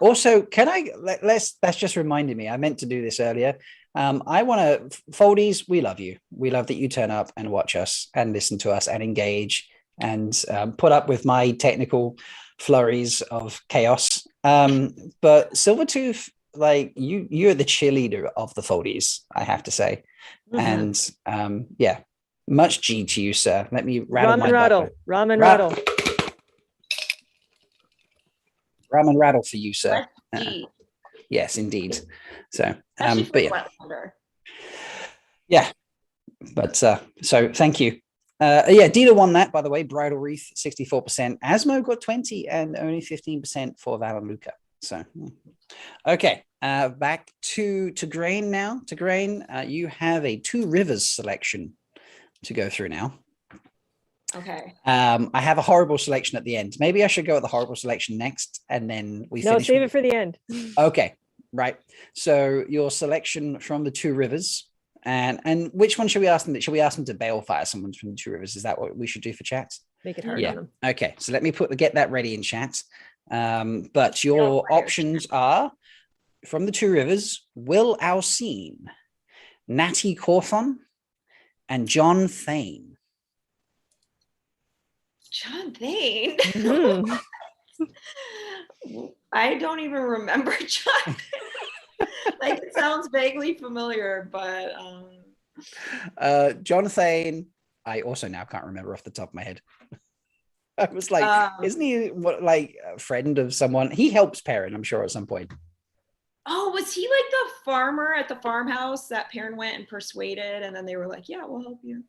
Also, can that's just reminded me. I meant to do this earlier. I want to Foldies. We love you. We love that you turn up and watch us and listen to us and engage and put up with my technical flurries of chaos. But Silvertooth, like you're the cheerleader of the Foldies, I have to say. Mm-hmm. And yeah, much G to you, sir. Let me rattle my rattle. Ramen rattle. Ramen rattle for you, sir. Yes, indeed. So, but yeah. Wetlander. Yeah, but so thank you. Yeah, Dina won that, by the way. Bridal wreath 64%. Asmo got 20 and only 15% for Balefire. So, okay, back to Tigraine now. Tigraine, you have a Two Rivers selection to go through now. Okay. I have a horrible selection at the end. Maybe I should go with the horrible selection next, and then we finish. Save it for the end. Okay, right. So your selection from the Two Rivers, and which one should we ask them? Should we ask them to balefire someone from the Two Rivers? Is that what we should do for chat? Make it hard on them. Okay, so let me get that ready in chat. But your options are from the Two Rivers: Will Alcine, Natty Cawthon, and John Thane. John Thane. Mm-hmm. I don't even remember John. Like it sounds vaguely familiar, but John Thane, I also now can't remember off the top of my head. I was like, isn't he a friend of someone? He helps Perrin, I'm sure, at some point. Oh, was he like the farmer at the farmhouse that Perrin went and persuaded, and then they were like, "Yeah, we'll help you."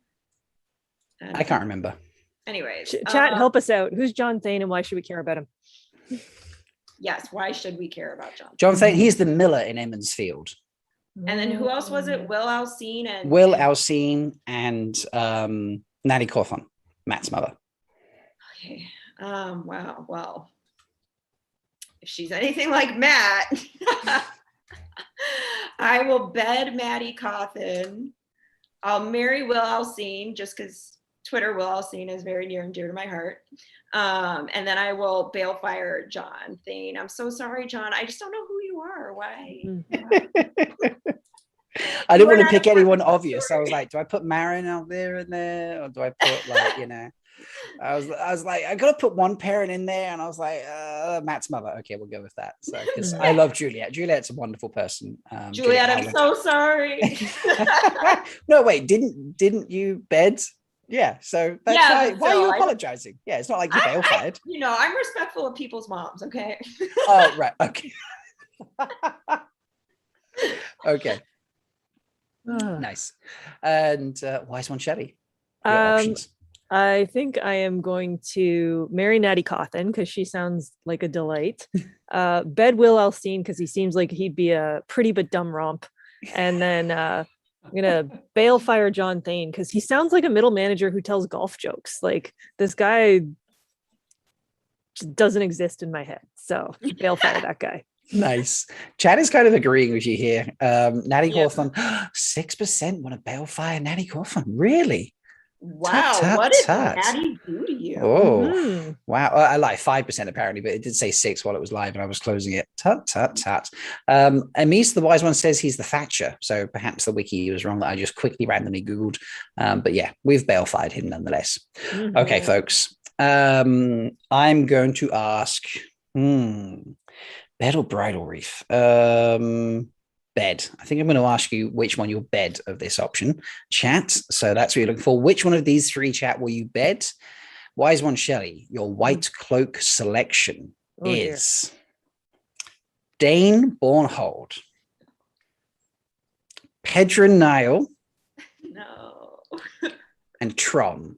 And I can't remember. Anyways, chat, help us out. Who's John Thane, and why should we care about him? Yes, why should we care about John? John Thane, he's the miller in Emmons Field. And then who else was it? Will Alcine and Natty Cawthon, Matt's mother. Okay. Wow. Well, if she's anything like Matt, I will bed Maddie Cawthon. I'll marry Will Alcine just because Twitter Will Alcine is very near and dear to my heart. And then I will balefire John Thane. I'm so sorry, John. I just don't know who you are. Why? I didn't want to pick anyone obvious. I was like, do I put Marin out there in there? Or do I put I was like, I gotta put one parent in there, and I was like, Matt's mother. Okay, we'll go with that. So because I love Juliet. Juliet's a wonderful person. Juliet, I'm so sorry. No, wait, didn't you bed? Yeah, so that's why are you apologizing? Yeah, it's not like you bail fired. I'm respectful of people's moms, okay? Oh, right, okay. Okay. Nice. And wise one, Shelly. Your options. I think I am going to marry Natty Cawthon because she sounds like a delight. Bed Will Elstein because he seems like he'd be a pretty but dumb romp. And then I'm gonna balefire John Thane because he sounds like a middle manager who tells golf jokes. Like this guy just doesn't exist in my head. So balefire that guy. Nice. Chad is kind of agreeing with you here. Natty Cawthon, 6% want to balefire Natty Cawthon. Really? Wow, what did Natty do to you? Oh, wow. I lied, 5% apparently, but it did say 6 while it was live and I was closing it. Tut. Amis, the wise one, says he's the Thatcher. So perhaps the wiki was wrong that I just quickly randomly Googled. But yeah, we've balefired him nonetheless. Okay, folks. I'm going to ask, bed or bridal wreath? Bed. I think I'm going to ask you which one you'll bed of this option. Chat. So that's what you're looking for. Which one of these 3, chat, will you bed? Wise one, Shelly, your white cloak selection is Dane Bornhold, Pedron Niall, and Trom.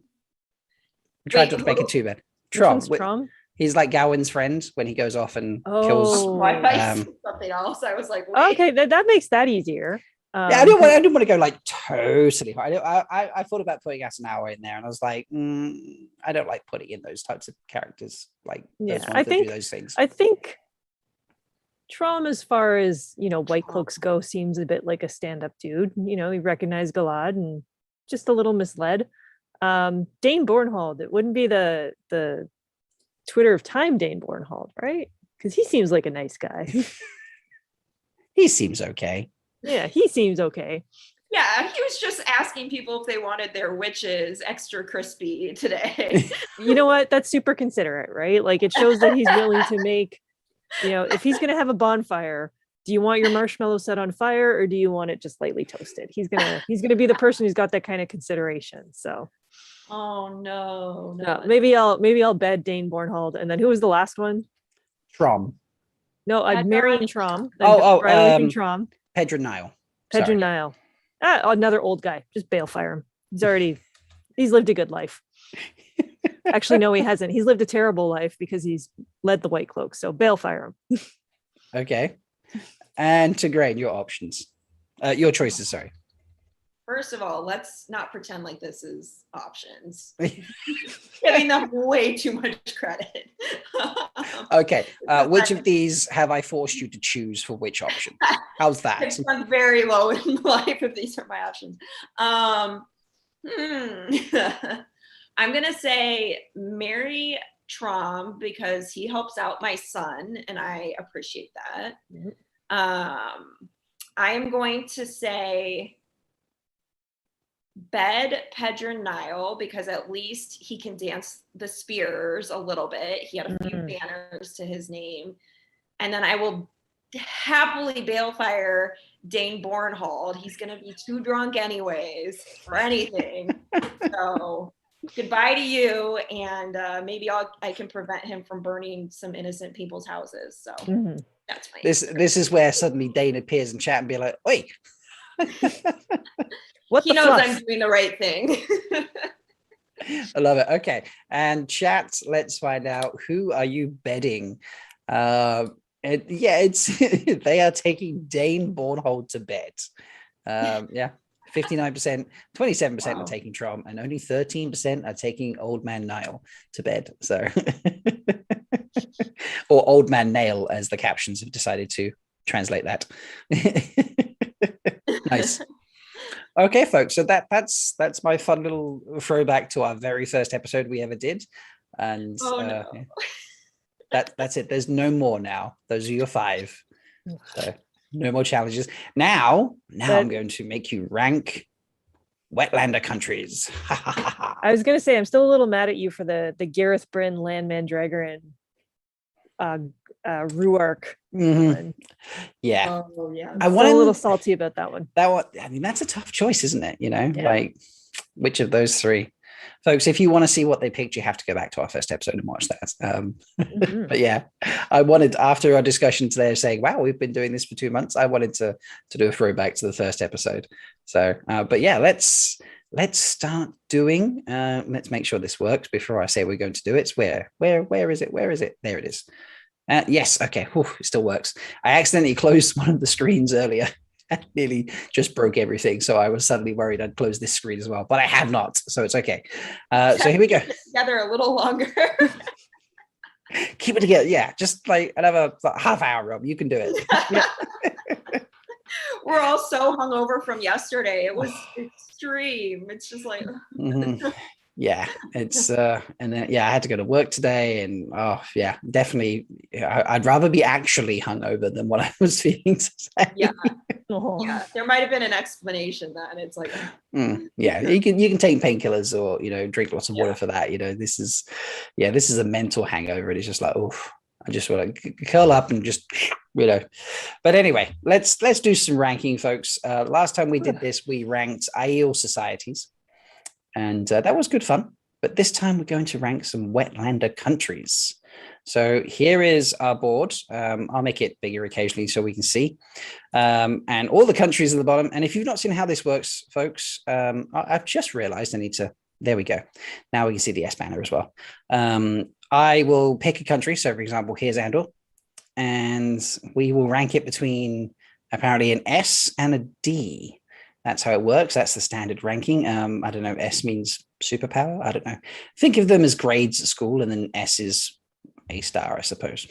I tried not to make it too bad. Trom. He's like Gawain's friend when he goes off and kills. Something else. I was like, wait. Okay, that makes that easier. Yeah, I didn't want to go like totally hard. I thought about putting Asanawa in there, and I was like, I don't like putting in those types of characters. Like, I think do those things. I think Trom, as far as white cloaks go, seems a bit like a stand-up dude. He recognized Galad and just a little misled. Dane Bornhold, it wouldn't be the Twitter of Time Dane Bornhold, right? Because he seems like a nice guy. He seems okay. Yeah, he seems okay. Yeah, he was just asking people if they wanted their witches extra crispy today. You know what? That's super considerate, right? Like it shows that he's willing to make, if he's going to have a bonfire, do you want your marshmallow set on fire or do you want it just lightly toasted? He's going to be the person who's got that kind of consideration. So oh no. Maybe I'll bed Dane Bornhold. And then who was the last one? Trom. No, I'm marrying Trom. Trom. Pedron Niall. Pedron Niall. Another old guy. Just balefire him. He's lived a good life. Actually, no, he hasn't. He's lived a terrible life because he's led the White Cloak. So balefire him. Okay. And Tigraine, your options. Your choices, sorry. First of all, let's not pretend like this is options. Giving them way too much credit. Okay. Which of these have I forced you to choose for which option? How's that? It's gone very low in life if these are my options. I'm going to say marry Trom because he helps out my son and I appreciate that. I am going to say bed Pedron Niall because at least he can dance the spears a little bit. He had a few banners to his name. And then I will happily balefire Dane Bornhold. He's going to be too drunk anyways for anything. So goodbye to you. And maybe I can prevent him from burning some innocent people's houses. So that's my This is where suddenly Dane appears in chat and be like, oi. He knows I'm doing the right thing. I love it. Okay. And chat, let's find out, who are you bedding? It's they are taking Dane Bornhold to bed. 59%, 27% are taking Trom, and only 13% are taking Old Man Niall to bed. So or Old Man Nail, as the captions have decided to translate that. Nice. Okay, folks. So that's my fun little throwback to our very first episode we ever did. And that's it. There's no more now. Those are your 5. So no more challenges. Now I'm going to make you rank Wetlander countries. I was gonna say I'm still a little mad at you for the Gareth Bryn Landman Dragarin Ruark. Mhm. Yeah. Oh yeah. I'm still a little salty about that one. I mean, that's a tough choice, isn't it? You know, Yeah. like which of those three? Folks, if you want to see what they picked, you have to go back to our first episode and watch that. But yeah, I wanted, after our discussion today of saying, wow, we've been doing this for 2 months, I wanted to do a throwback to the first episode. So, but yeah, let's start doing, let's make sure this works before I say we're going to do it. It's where is it? Where is it? There it is. Yes. Okay. Whew, it still works. I accidentally closed one of the screens earlier. I nearly just broke everything. So I was suddenly worried I'd close this screen as well, but I have not. So it's okay. So here we go. Together a little longer. Keep it together. Yeah. Just like another half hour, Rob. You can do it. Yeah. We're all so hungover from yesterday. It was extreme. It's just like yeah, it's and then I had to go to work today, and definitely I'd rather be actually hungover than what I was feeling today. Yeah. There might have been an explanation then. It's like you can take painkillers or drink lots of water for that. This is a mental hangover. It's just like, I just want to curl up and just but anyway, let's do some ranking, folks. Last time we did this, we ranked Aiel societies. And that was good fun. But this time we're going to rank some Wetlander countries. So here is our board. I'll make it bigger occasionally so we can see. And all the countries at the bottom. And if you've not seen how this works, folks, I've just realized I need to, there we go. Now we can see the S banner as well. I will pick a country. So for example, here's Andor. And we will rank it between apparently an S and a D. That's how it works. That's the standard ranking. I don't know. S means superpower. I don't know. Think of them as grades at school, and then S is A star, I suppose.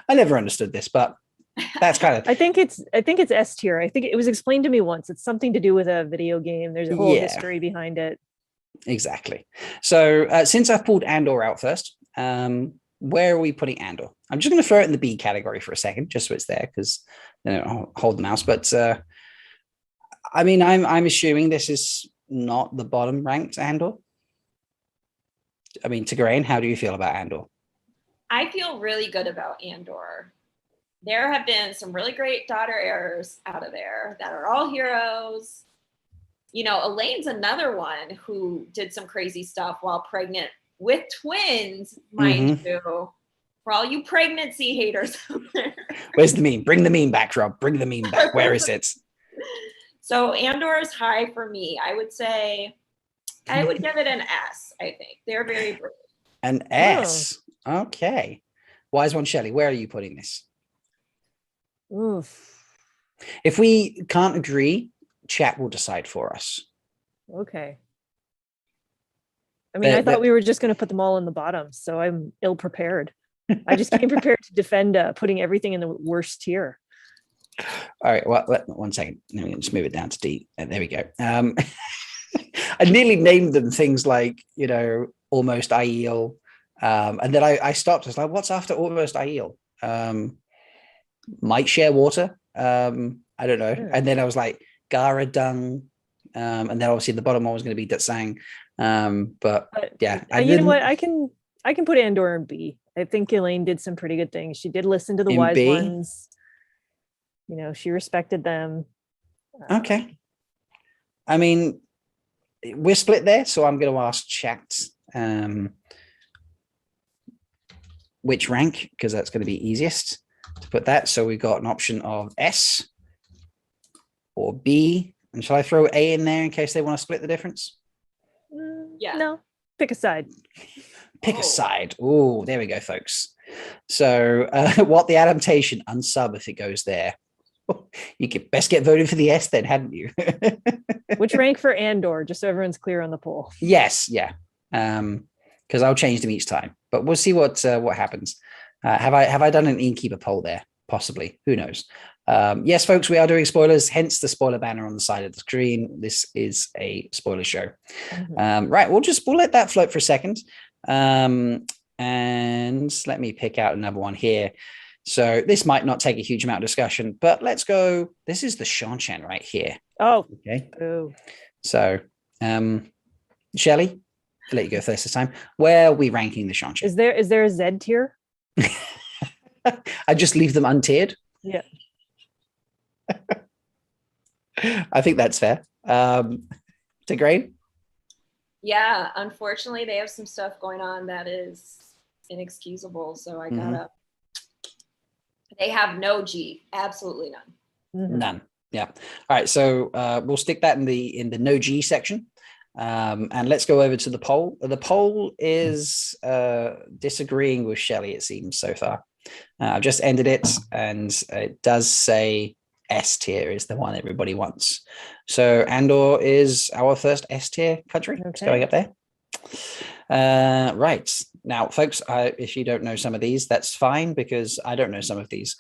I never understood this, but that's kind of. I think it's S tier. I think it was explained to me once. It's something to do with a video game. There's a whole history behind it. Exactly. So since I've pulled Andor out first, where are we putting Andor? I'm just going to throw it in the B category for a second, just so it's there, because I'll hold the mouse. But I mean, I'm assuming this is not the bottom ranked Andor. I mean, Tigraine, how do you feel about Andor? I feel really good about Andor. There have been some really great daughter heirs out of there that are all heroes. Elaine's another one who did some crazy stuff while pregnant with twins, mind you. For all you pregnancy haters out there. Where's the meme? Bring the meme back, Rob. Bring the meme back. Where is it? So Andor is high for me. I would say I would give it an S, I think. They're very brave. An S. Oh. Okay. Wise One Shelly, where are you putting this? Oof. If we can't agree, chat will decide for us. Okay. I mean, I thought we were just going to put them all in the bottom, so I'm ill prepared. I just came prepared to defend putting everything in the worst tier. All right. Well, 1 second. Let me just move it down to D. And there we go. I nearly named them things like, almost Aiel. And then I stopped. I was like, what's after almost Aiel? Might share water. I don't know. Yeah. And then I was like, Gara Dung. And then obviously the bottom one was going to be Datsang. But yeah. You know what? I can put Andor in B. I think Elaine did some pretty good things. She did listen to the wise ones. She respected them. Okay. I mean, we're split there, so I'm going to ask chat which rank, because that's going to be easiest to put that. So we've got an option of S or B. And shall I throw A in there in case they want to split the difference? Yeah. No, pick a side. Pick a side. Oh, there we go, folks. So what the adaptation? Unsub if it goes there. You could best get voted for the S then, hadn't you? Which rank for Andor, just so everyone's clear on the poll? Yes, yeah. Because I'll change them each time. But we'll see what happens. Have I done an innkeeper poll there? Possibly. Who knows? Yes, folks, we are doing spoilers, hence the spoiler banner on the side of the screen. This is a spoiler show. Right, we'll let that float for a second. And let me pick out another one here. So this might not take a huge amount of discussion, but let's go. This is the Shanshan right here. Oh, okay. Ooh. So, Shelley, I'll let you go first this time. Where are we ranking the Shanxi? Is there a Z tier? I just leave them untiered. Yeah. I think that's fair. Tigraine? Yeah, unfortunately, they have some stuff going on that is inexcusable. So I gotta. They have no G, absolutely none. None. Yeah. All right. So we'll stick that in the no G section. And let's go over to the poll. The poll is disagreeing with Shelley, it seems, so far. I've just ended it, and it does say S tier is the one everybody wants. So Andor is our first S tier country. It's going up there. Right. Now, folks, if you don't know some of these, that's fine, because I don't know some of these.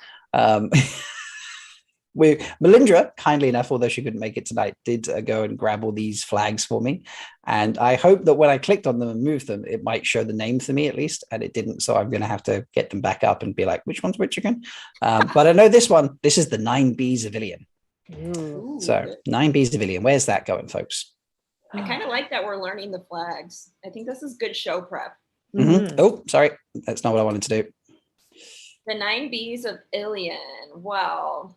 Melindhra, kindly enough, although she couldn't make it tonight, did go and grab all these flags for me, and I hope that when I clicked on them and moved them, it might show the name for me at least, and it didn't, so I'm going to have to get them back up and be like, which one's which again? But I know this one. This is the 9B Civilian. So 9B Civilian, where's that going, folks? I kind of like that we're learning the flags. I think this is good show prep. Oh, sorry, that's not what I wanted to do. The 9Bs of Ilion. Well,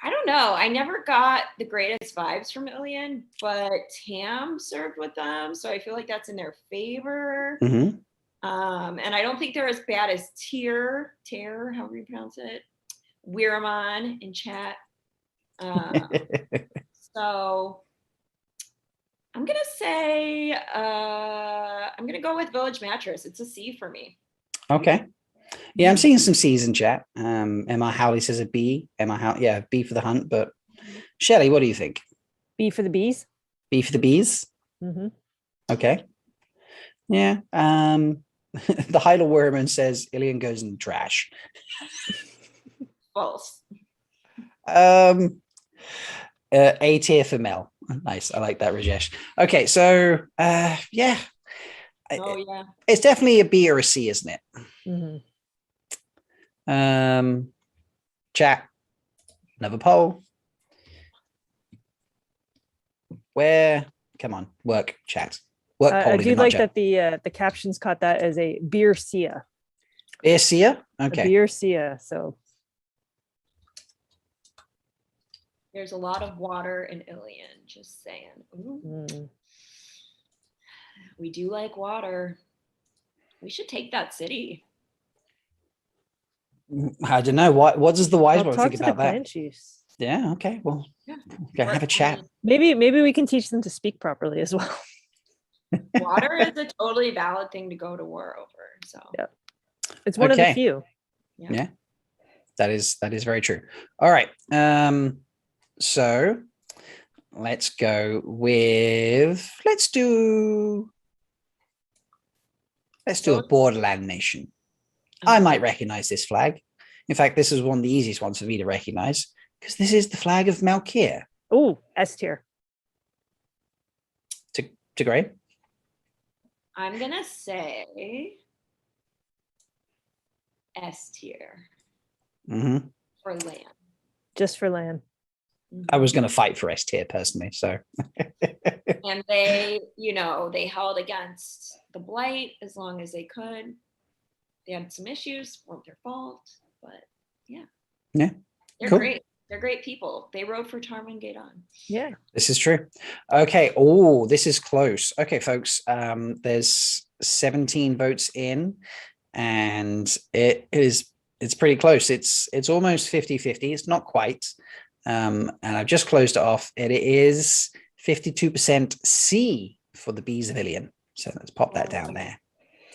I don't know. I never got the greatest vibes from Ilion, but Tam served with them, so I feel like that's in their favor. And I don't think they're as bad as Tyr, however you pronounce it, Weiramon in chat. So I'm gonna say I'm gonna go with Village Mattress. It's a C for me. Okay. Yeah, I'm seeing some C's in chat. Emma Howley says a B. Yeah, B for the hunt. But Shelley, what do you think? B for the bees. B for the bees. Okay. Yeah. The Heidel Werman says Ilion goes in trash. False. A tier for Mel. Nice. I like that, Rajesh. Okay, so yeah. Oh yeah. It's definitely a B or a C, isn't it? Chat. Another poll. Where? Come on, work, chat. Work polling. I do like that the captions caught that as a beer Sia. Beer Sia? Okay. A beer Sia. So there's a lot of water in Ilion, just saying. We do like water. We should take that city. I don't know. What does the wise one think about that? Clan chiefs. Yeah, okay. Well, okay, have a chat. Maybe we can teach them to speak properly as well. Water is a totally valid thing to go to war over. So yeah. It's one of the few. Yeah. That is very true. All right. So let's go with let's do a borderland nation. I might recognize this flag. In fact, this is one of the easiest ones for me to recognize, because this is the flag of Malkier. Oh, S tier. Tigraine? I'm gonna say S tier. For land. Just for land. I was going to fight for S tier personally, so. And they, they held against the blight as long as they could. They had some issues, weren't their fault, but yeah. They're cool. Great. They're great people. They rode for Tarman Gaydon. Yeah. This is true. Okay. Oh, this is close. Okay, folks. There's 17 votes in, and it's pretty close. It's almost 50-50. It's not quite. And I've just closed it off. It is 52% C for the bees of Ilion. So let's pop that down there.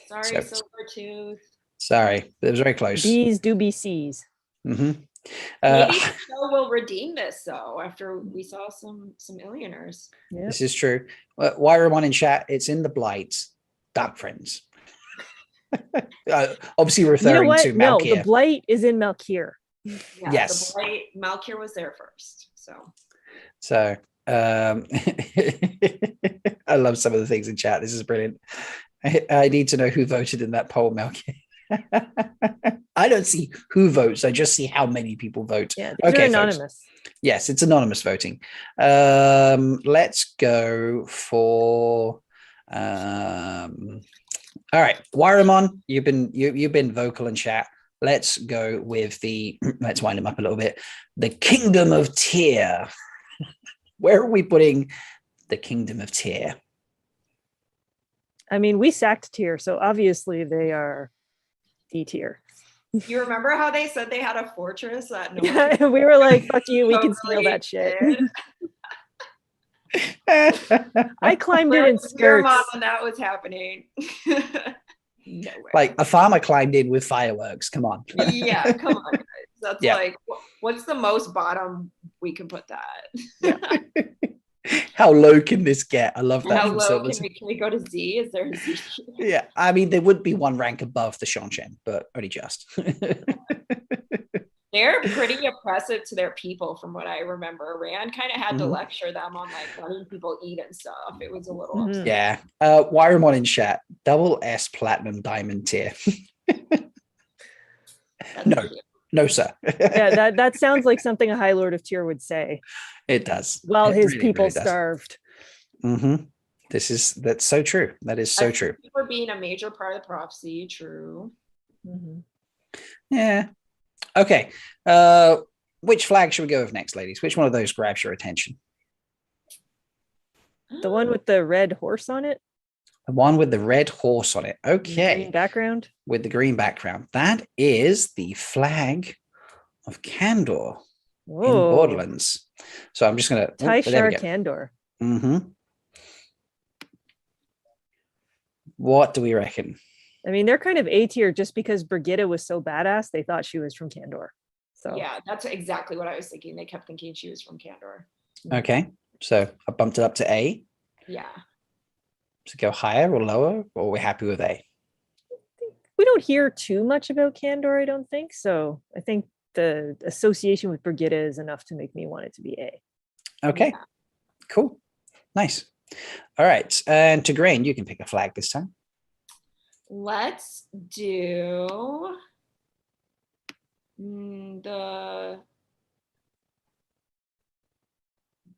Sorry, Silvertooth. Sorry, it was very close. Bees do be C's. Maybe the show will redeem this though after we saw some Ilioners. Yep. This is true. Weiramon in chat, it's in the blight. Dark friends. Obviously referring to Malkier. No, the blight is in Malkier. Yeah, yes. The blight, Malkier was there first. So I love some of the things in chat. This is brilliant. I need to know who voted in that poll, Malkier. I don't see who votes. I just see how many people vote. Yeah, these are folks. anonymous. Yes, it's anonymous voting. Let's go for all right, Waramon, you've been vocal in chat. Let's go with let's wind them up a little bit. The Kingdom of Tyr. Where are we putting the Kingdom of Tyr? I mean, we sacked Tyr, so obviously they are D tier. You remember how they said they had a fortress that no one Yeah, we were like, fuck you, we can steal that shit. I climbed in skirts. Your mom when that was happening. No way. Like a farmer climbed in with fireworks. Come on. Yeah, come on, guys. That's like, what's the most bottom we can put that? Yeah. How low can this get? I love that. How low can we go to Z? Is there a Z? Yeah, I mean, there would be one rank above the Shanshan, but only just. They're pretty oppressive to their people, from what I remember. Rand kind of had to lecture them on like letting people eat and stuff. It was a little upsetting. Yeah. Wiremon in chat, double S platinum diamond tier. No, sir. Yeah, that sounds like something a High Lord of Tyr would say. It does. While it his really, people really starved. Mm-hmm. That's so true. That is so true. For being a major part of the prophecy, true. Mm-hmm. Yeah. Okay. Which flag should we go with next, ladies? Which one of those grabs your attention? The one with the red horse on it? The one with the red horse on it. Okay. Green background? With the green background. That is the flag of Kandor in Borderlands. So I'm just going to... Taishar Kandor. Mm-hmm. What do we reckon? I mean, they're kind of A tier just because Brigitte was so badass, they thought she was from Kandor. So yeah, that's exactly what I was thinking. They kept thinking she was from Kandor. Okay. So I bumped it up to A. Yeah. To go higher or lower, or we're happy with A? We don't hear too much about Kandor, I don't think. So I think the association with Brigitte is enough to make me want it to be A. Okay. Yeah. Cool. Nice. All right. And Tigraine, you can pick a flag this time. Let's do the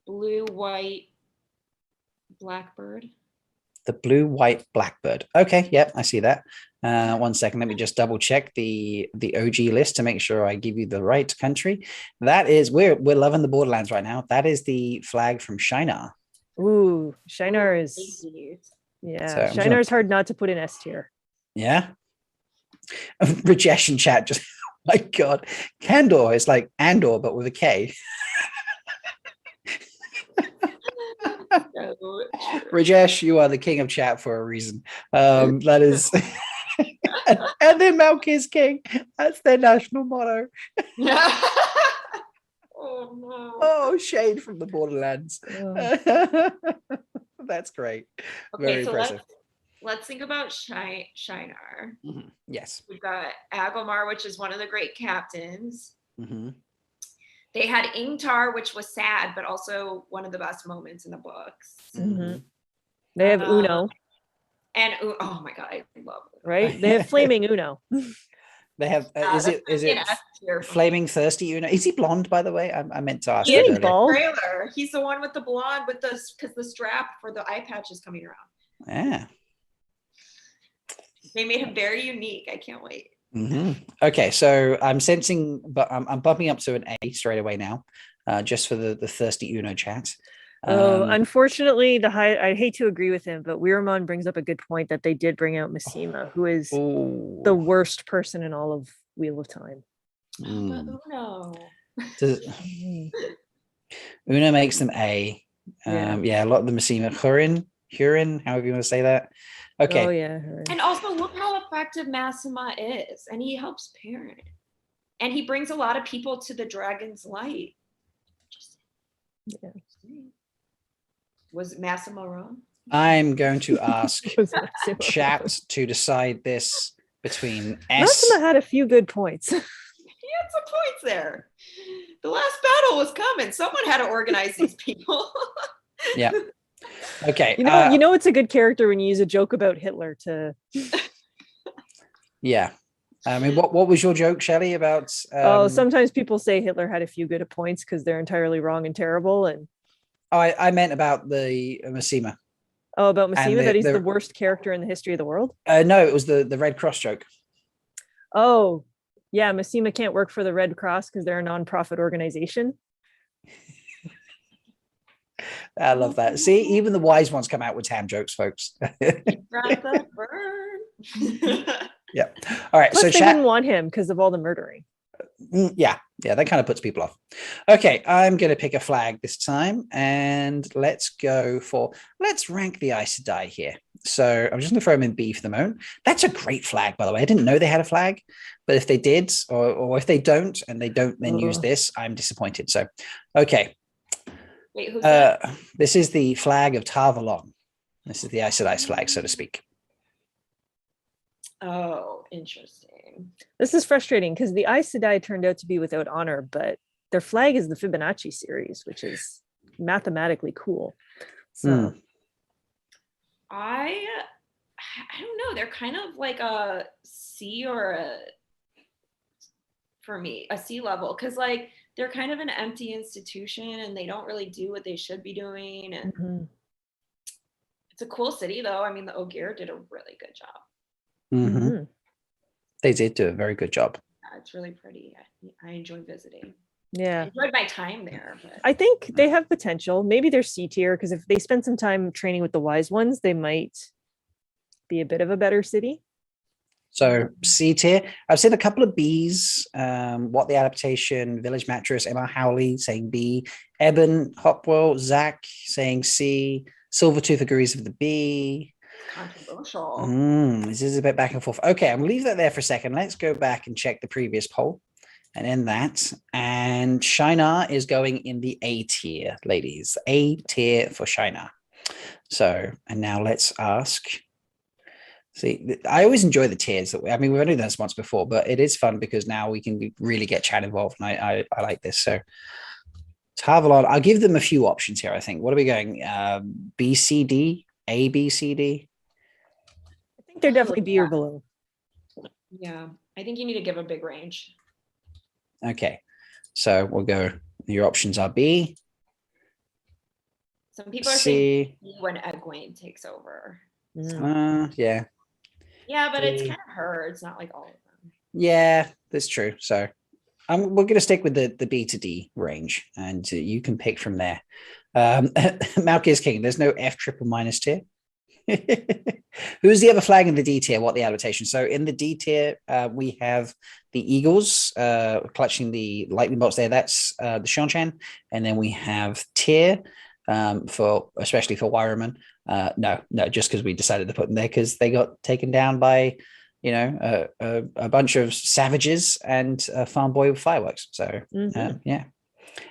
blue, white, blackbird. The blue, white, blackbird. Okay, yep, I see that. 1 second, let me just double check the OG list to make sure I give you the right country. That is, we're loving the Borderlands right now. That is the flag from Shinar. Ooh, Shinar is, yeah, so Shinar is hard not to put in S tier. Yeah. Rajesh in chat just, oh my God, Kandor is like Andor, but with a K. Rajesh, you are the king of chat for a reason. That is, and then Malkier's king. That's their national motto. Oh no! Oh, shade from the Borderlands. That's great. Okay, very so impressive. Let's think about Shinar. Mm-hmm. Yes, we've got Agomar, which is one of the great captains. Mm-hmm. They had Ingtar, which was sad, but also one of the best moments in the books. Mm-hmm. They have Uno. And oh my God, I love it. Right? They have Flaming Uno. They have, is it Flaming Thirsty Uno? Is he blonde, by the way? I meant to ask. He's bald. Trailer. He's the one with the blonde with because the strap for the eye patch is coming around. Yeah. They made him very unique. I can't wait. Mm-hmm. Okay, so I'm sensing, but I'm bumping up to an A straight away now, just for the thirsty Uno chat. Unfortunately, I hate to agree with him, but Weiramon brings up a good point that they did bring out Missima, who is the worst person in all of Wheel of Time. Uno. Uno makes them A. Yeah, a lot of the Missima. Hurin, however you want to say that. Okay. Oh yeah. And also look how effective Massima is, and he helps parent, and he brings a lot of people to the Dragon's Light. Yeah. Was Massima wrong? I'm going to ask chat to decide this between S. Massima had a few good points. He had some points there. The last battle was coming. Someone had to organize these people. Yeah. Okay. You know it's a good character when you use a joke about Hitler to. Yeah. I mean, what was your joke, Shelley, about? Oh, sometimes people say Hitler had a few good points because they're entirely wrong and terrible. And I meant about the Massima. oh, about Massima, that he's the worst character in the history of the world? No, it was the Red Cross joke. Oh, yeah, Massima can't work for the Red Cross because they're a non-profit organization. I love that. See, even the wise ones come out with tam jokes, folks. Yeah. All right. Plus, so they wouldn't want him because of all the murdering. Yeah, that kind of puts people off. Okay, I'm going to pick a flag this time, and let's rank the Aes Sedai here. So I'm just going to throw them in B for the moment. That's a great flag, by the way. I didn't know they had a flag, but if they did, or if they don't, and they don't then use this, I'm disappointed. So, okay. Wait, who's that? This is the flag of Tar Valon. This is the Aes Sedai's flag, so to speak. Oh, interesting. This is frustrating because the Aes Sedai turned out to be without honor, but their flag is the Fibonacci series, which is mathematically cool. So I don't know. They're kind of like a C or for me, a C level, because like they're kind of an empty institution and they don't really do what they should be doing. And it's a cool city, though. I mean, the Ogier did a really good job. They did do a very good job. Yeah, it's really pretty. I enjoy visiting. Yeah, I enjoyed my time there. But I think they have potential. Maybe they're C tier because if they spend some time training with the wise ones, they might be a bit of a better city. So C tier. I've seen a couple of Bs. What the Adaptation, Village Mattress, Emma Howley saying B, Eben Hopwell, Zach saying C, Silvertooth agrees with the B. Controversial. This is a bit back and forth. Okay, I'm gonna leave that there for a second. Let's go back and check the previous poll. And in that, and Shinar is going in the A tier, ladies. A tier for Shinar. So, and now let's ask. See, I always enjoy the tiers. I mean, we've only done this once before, but it is fun because now we can really get chat involved. And I like this. So, Tar Valon, I'll give them a few options here, I think. What are we going? B, C, D? A, B, C, D? I think they're definitely B or below. Yeah, I think you need to give a big range. Okay, so we'll go. Your options are B. Some people are C. saying B when Egwene takes over. Yeah. Yeah, but D. it's kind of her. It's not like all of them. Yeah, that's true. So we're going to stick with the B to D range, and you can pick from there. Malkier's King. There's no F triple minus tier. Who's the other flag in the D tier? What the adaptation? So in the D tier, we have the Eagles clutching the lightning bolts there. That's the Shonchan, and then we have Tyr for especially for Wyraman. No, just because we decided to put them there because they got taken down by a bunch of savages and a farm boy with fireworks. So yeah,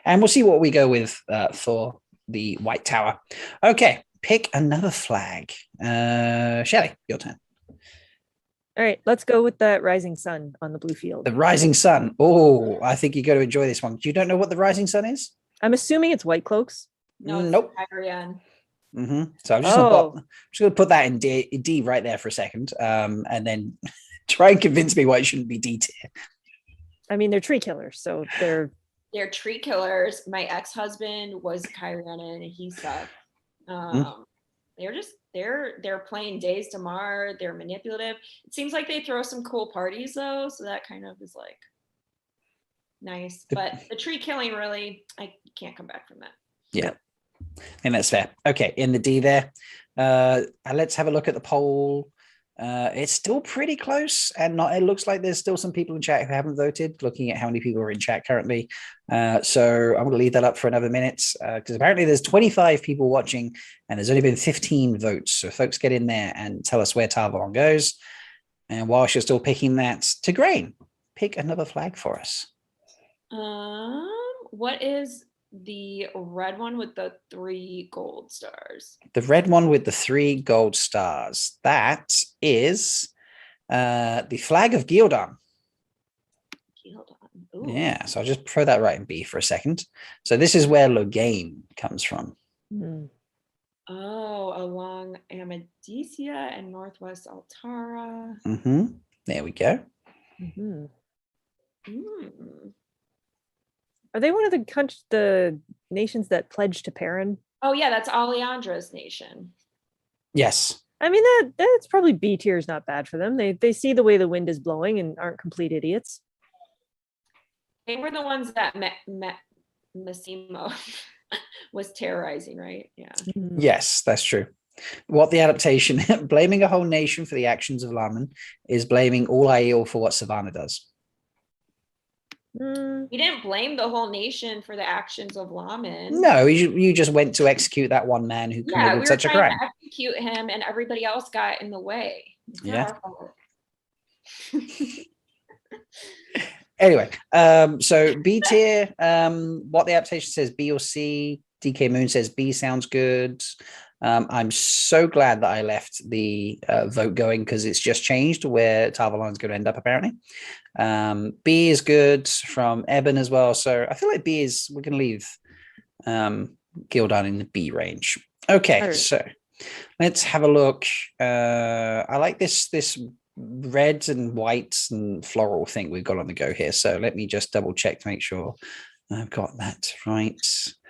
and we'll see what we go with for the White Tower. Okay. Pick another flag. Shelley, your turn. All right, let's go with that rising sun on the blue field. The rising sun. Oh, I think you're going to enjoy this one. You don't know what the rising sun is? I'm assuming it's white cloaks. No, it's nope. Tyrion. So I'm just going to put that in D right there for a second, and then try and convince me why it shouldn't be D tier. I mean, they're tree killers, so they're tree killers. My ex-husband was Tyrion, and he sucked. They're playing Days to Mar. They're manipulative. It seems like they throw some cool parties though, so that kind of is like nice. But the tree killing, really, I can't come back from that. Yeah, and that's fair. Okay, in the D there. Let's have a look at the poll. It's still pretty close, and it looks like there's still some people in chat who haven't voted, looking at how many people are in chat currently. So I'm going to leave that up for another minute because apparently there's 25 people watching and there's only been 15 votes. So folks, get in there and tell us where Tar Valon goes. And whilst you're still picking that, Tigraine, pick another flag for us. What is the red one with the 3 gold stars? The red one with the 3 gold stars. That is the flag of Gildan. Ooh. Yeah, so I'll just throw that right in B for a second. So this is where Logain comes from. Oh, along Amadicia and Northwest Altara. There we go. Mhm. Mm. Are they one of the nations that pledged to Perrin? Oh yeah, that's Alejandro's nation. Yes. I mean, that's probably B tier is not bad for them. They see the way the wind is blowing and aren't complete idiots. They were the ones that Massimo was terrorizing, right? Yeah. Mhm. Yes, that's true. What the adaptation, blaming a whole nation for the actions of Laman is blaming all Aiel for what Savannah does. Mm, We didn't blame the whole nation for the actions of Laman. No, you just went to execute that one man who Yeah, committed we were such a trying crime. to execute him and everybody else got in the way. It's not Yeah. our fault. Anyway, so B tier, what the adaptation says B or C. DK Moon says B sounds good. I'm so glad that I left the vote going because it's just changed where Tarvalon's going to end up apparently. B is good from Eben as well. So I feel like B is, we're going to leave Gildan in the B range. Okay, so let's have a look. I like this red and white and floral thing we've got on the go here. So let me just double check to make sure I've got that right.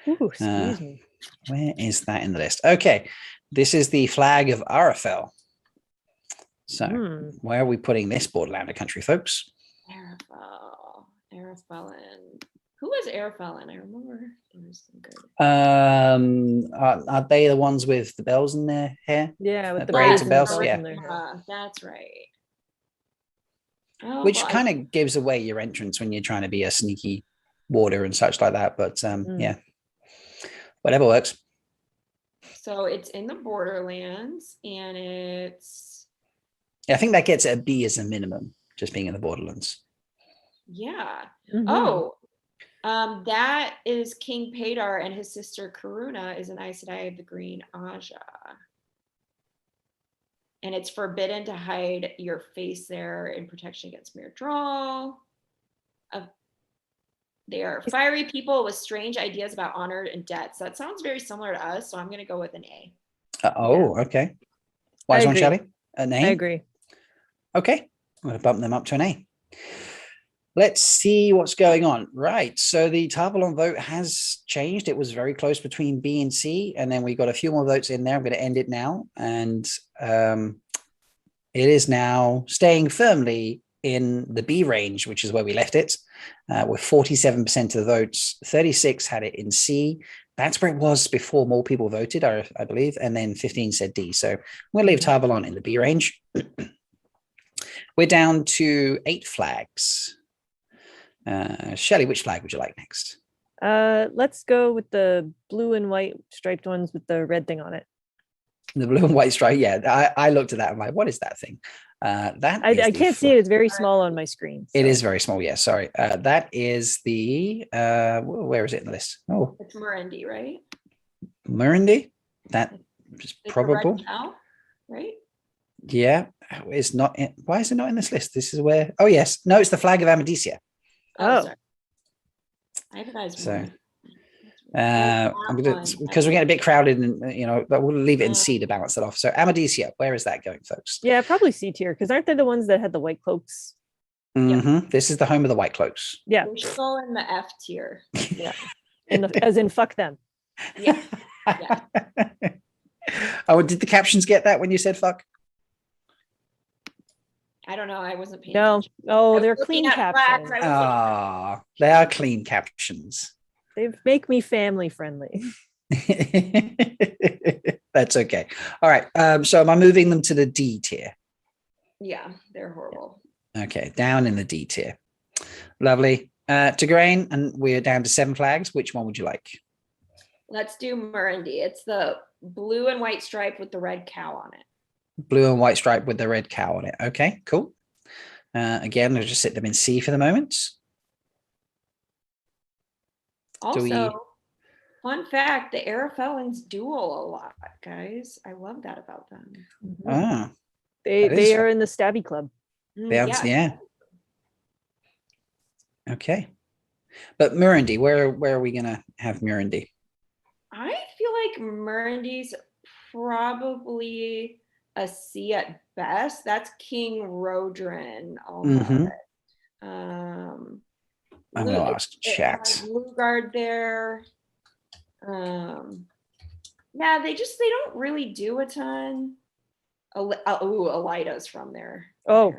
ooh, excuse me. Where is that in the list? Okay, this is the flag of Arafel. So where are we putting this Borderlander country, folks? Arafellan. Who was Arafellan? I remember there was some good. Are they the ones with the bells in their hair? Yeah, with the braids and bells. in Yeah, their hair. That's right. Oh, which kind of gives away your entrance when you're trying to be a sneaky warder and such like that. But yeah, whatever works. So it's in the Borderlands, and it's. Yeah, I think that gets a B as a minimum, just being in the Borderlands. Yeah. Mhm. Oh, that is King Padar, and his sister Karuna is an Aes Sedai of the Green Aja. And it's forbidden to hide your face there in protection against mere draw. They are fiery people with strange ideas about honor and debts. That sounds very similar to us, so I'm going to go with an A. Okay. Why is One Shelly? An A? I agree. Okay, I'm going to bump them up to an A. Let's see what's going on. Right, so the Tarvalon vote has changed. It was very close between B and C, and then we got a few more votes in there. I'm going to end it now, and it is now staying firmly in the B range, which is where we left it, with 47% of the votes. 36 had it in C. That's where it was before more people voted, I believe, and then 15 said D. So we'll leave Tarvalon in the B range. We're down to 8 flags. Shelley, which flag would you like next? Let's go with the blue and white striped ones with the red thing on it. The blue and white stripe. Yeah, I looked at that. I'm like, what is that thing? I can't see it. It's very small on my screen. So. It is very small. Yeah, sorry. That is the where is it in the list? Oh, it's Murendi, right? Murendi. That is probable. Cow, right? Yeah, it's not. Why is it not in this list? This is where. Oh yes, no, it's the flag of Amadisia. Oh, sorry. I have guys. So. I'm gonna, because we're getting a bit crowded, and we'll leave it in C to balance that off. So Amadisia, where is that going, folks? Yeah, probably C tier, because aren't they the ones that had the white cloaks? Yeah. This is the home of the white cloaks. Yeah, we're still in the F tier. Yeah, as in fuck them. Yeah. Yeah. Oh, did the captions get that when you said fuck? I don't know. I wasn't paying attention. Oh, they're clean captions. They are clean captions. They make me family friendly. That's okay. All right. So am I moving them to the D tier? Yeah, they're horrible. Okay, down in the D tier. Lovely. Tigraine, and we're down to 7 flags. Which one would you like? Let's do Murendi. It's the blue and white stripe with the red cow on it. Blue and white stripe with the red cow on it. Okay, cool. Again, I'll just sit them in C for the moment. Also, fun fact, the Arafellans duel a lot, guys. I love that about them. Ah, they are in the Stabby Club. Yeah. Okay. But Murendi, where are we going to have Murendi? I feel like Murendi's probably a C at best. That's King Rodrin. Um, I'm going to ask it chat. has Luguard there. Yeah, they don't really do a ton. Elida's from there. Oh,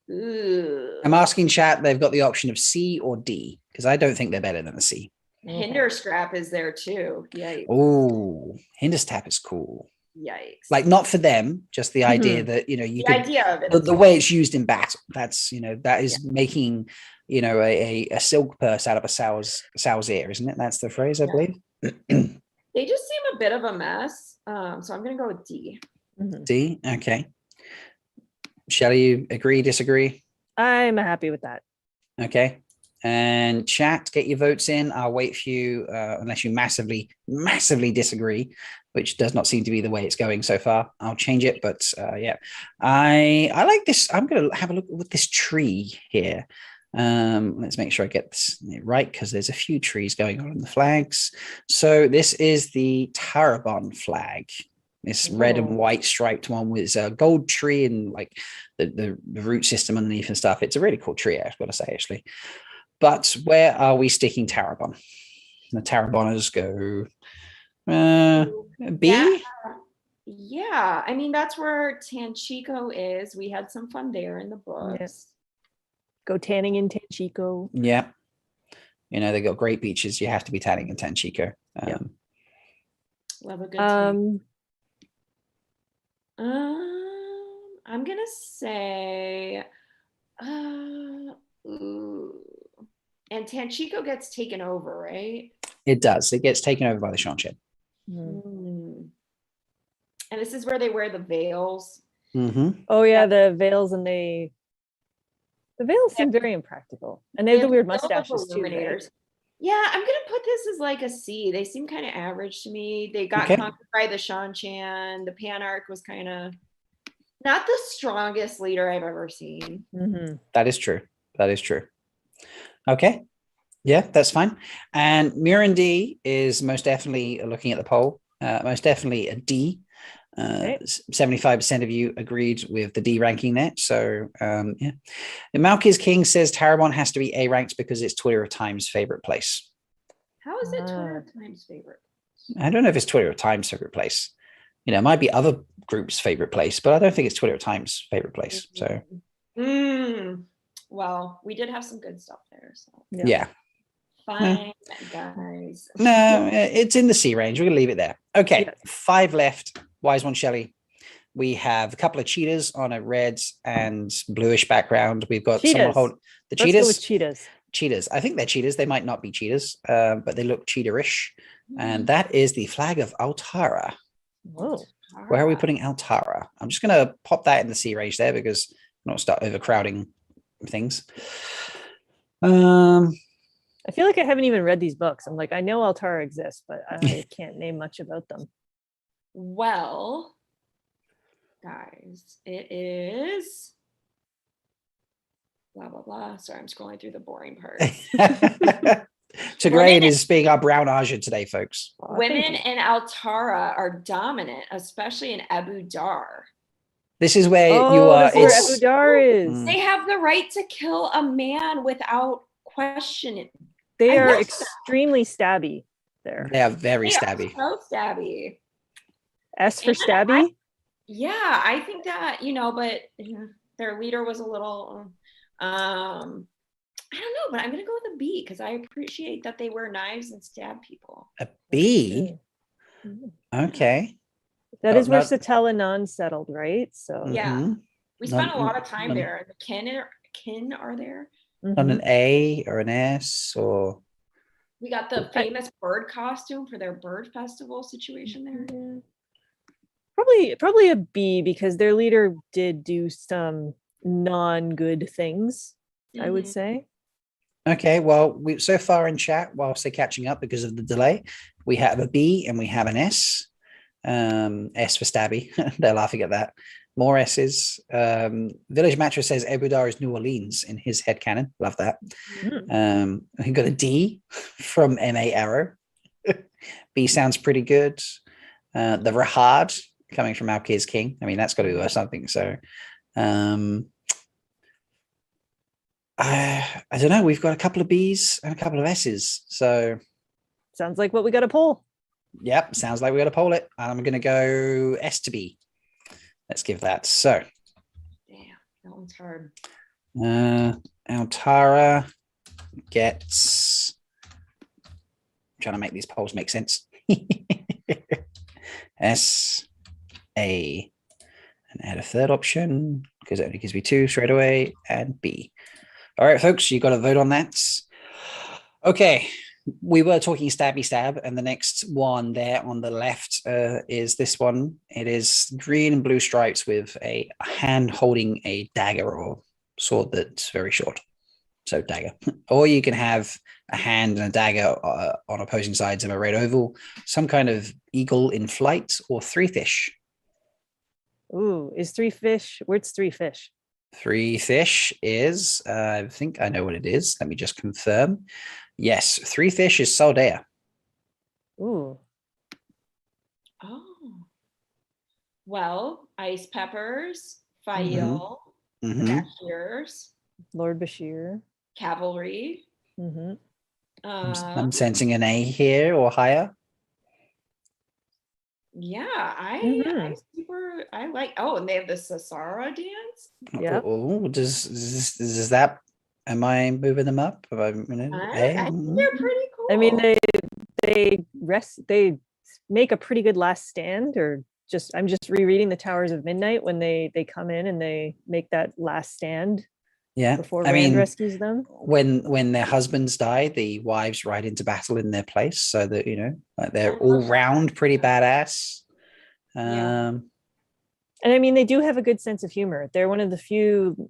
I'm asking chat. They've got the option of C or D because I don't think they're better than the C. Hinder Scrap is there too. Yikes. Oh, Hinderstap is cool. Yikes. Like not for them, just the idea that, you know, you the could, idea of it. the way it's used in battle. That's, you know, that is making, you know, a silk purse out of a sow's ear, isn't it? That's the phrase, I believe. They just seem a bit of a mess. So I'm going to go with D. D. Okay. Shelly, you agree, disagree? I'm happy with that. Okay. And chat, get your votes in. I'll wait for you unless you massively disagree, which does not seem to be the way it's going so far. I'll change it, but yeah, I like this. I'm going to have a look with this tree here. Let's make sure I get this right because there's a few trees going on in the flags. So this is the Tarabon flag. This red and white striped one with a gold tree and like the root system underneath and stuff. It's a really cool tree, I've got to say, actually. But where are we sticking Tarabon? The Taraboners go B? Yeah, I mean, that's where Tanchico is. We had some fun there in the books. Yes. Go tanning in Tanchico. Yeah. You know, they got great beaches. You have to be tanning in Tanchico. Love a good tan. I'm gonna say and Tanchico gets taken over, right? It does. It gets taken over by the Shanshed. And this is where they wear the veils. Oh yeah, the veils, and the veils seem very impractical, and they have the weird mustaches too. Right? Yeah, I'm gonna put this as like a C. They seem kind of average to me. They got conquered by the Shanshan. The Panarch was kind of not the strongest leader I've ever seen. That is true. That is true. Okay. Yeah, that's fine. And Murundi is most definitely, looking at the poll, most definitely a D. 75% of you agreed with the D ranking there. So yeah. Malkier King says Tarabon has to be A ranked because it's Twitter of Time's favorite place. How is it Twitter of Time's favorite? I don't know if it's Twitter of Time's favorite place. You know, it might be other groups' favorite place, but I don't think it's Twitter of Time's favorite place. So well, we did have some good stuff there. So yeah. Fine, guys. No, it's in the C range. We're gonna leave it there. Okay, 5 left. Wise One Shelly. We have a couple of cheetahs on a red and bluish background. We've got someone hold the cheetahs. Let's go with cheetahs. Cheetahs. I think they're cheetahs. They might not be cheetahs, but they look cheetah-ish. And that is the flag of Altara. Whoa. Where are we putting Altara? I'm just going to pop that in the C range there because I don't start overcrowding things. I feel like I haven't even read these books. I'm like, I know Altara exists, but I can't name much about them. Well, guys, it is blah, blah, blah. Sorry, I'm scrolling through the boring part. Tigraine is being our brown Aja today, folks. Women in Altara are dominant, especially in Abu Dar. This is where you are. Where Abu Dar is. They have the right to kill a man without questioning. They are extremely stabby there. They are very stabby. So stabby. S for stabby? I think that, you know, but their leader was a little, I don't know, but I'm going to go with a B because I appreciate that they wear knives and stab people. A B? Okay. That is where Satella settled, right? So yeah, we spent a lot of time there. The kin are there. On an A or an S or we got the famous bird costume for their bird festival situation there. Probably a B because their leader did do some non-good things, I would say. Okay, well, we so far in chat, whilst they're catching up because of the delay, we have a B and we have an S. S for stabby. They're laughing at that. More S's. Village Mattress says Abu Dar is New Orleans in his headcanon. Love that. We got a D from MA Arrow. B sounds pretty good. The Rahad coming from Malkier King. I mean, that's got to be worth something. So I don't know. We've got a couple of B's and a couple of S's. So Sounds like what we got to pull. yep, sounds like we got to poll it. I'm going to go S to B. Let's give that. So Damn, that one's hard. Altara gets. I'm trying to make these polls make sense. S, A, and add a third option because it only gives me 2 straight away, and B. All right, folks, you got to vote on that. Okay, we were talking stabby stab, and the next one there on the left is this one. It is green and blue stripes with a hand holding a dagger or sword that's very short. So dagger. Or you can have a hand and a dagger on opposing sides of a red oval, some kind of eagle in flight, or 3 fish. Ooh, is 3 fish? Where's 3 fish? 3 fish is, I think I know what it is. Let me just confirm. Yes, 3 fish is Saldea. Ooh. Oh. Well, ice peppers, Aiel, Malkiers, Lord Bashir. cavalry. Mm-hmm. I'm sensing an A here or higher. Yeah, I like. Oh, and they have the Sasara dance. Yeah. Oh, does that? Am I moving them up? I think they're pretty cool. I mean, they make a pretty good last stand, or just I'm just rereading the Towers of Midnight when they come in and they make that last stand. Yeah, before Rand rescues them. When their husbands die, the wives ride into battle in their place, so that like they're all round pretty badass. And I mean, they do have a good sense of humor. They're one of the few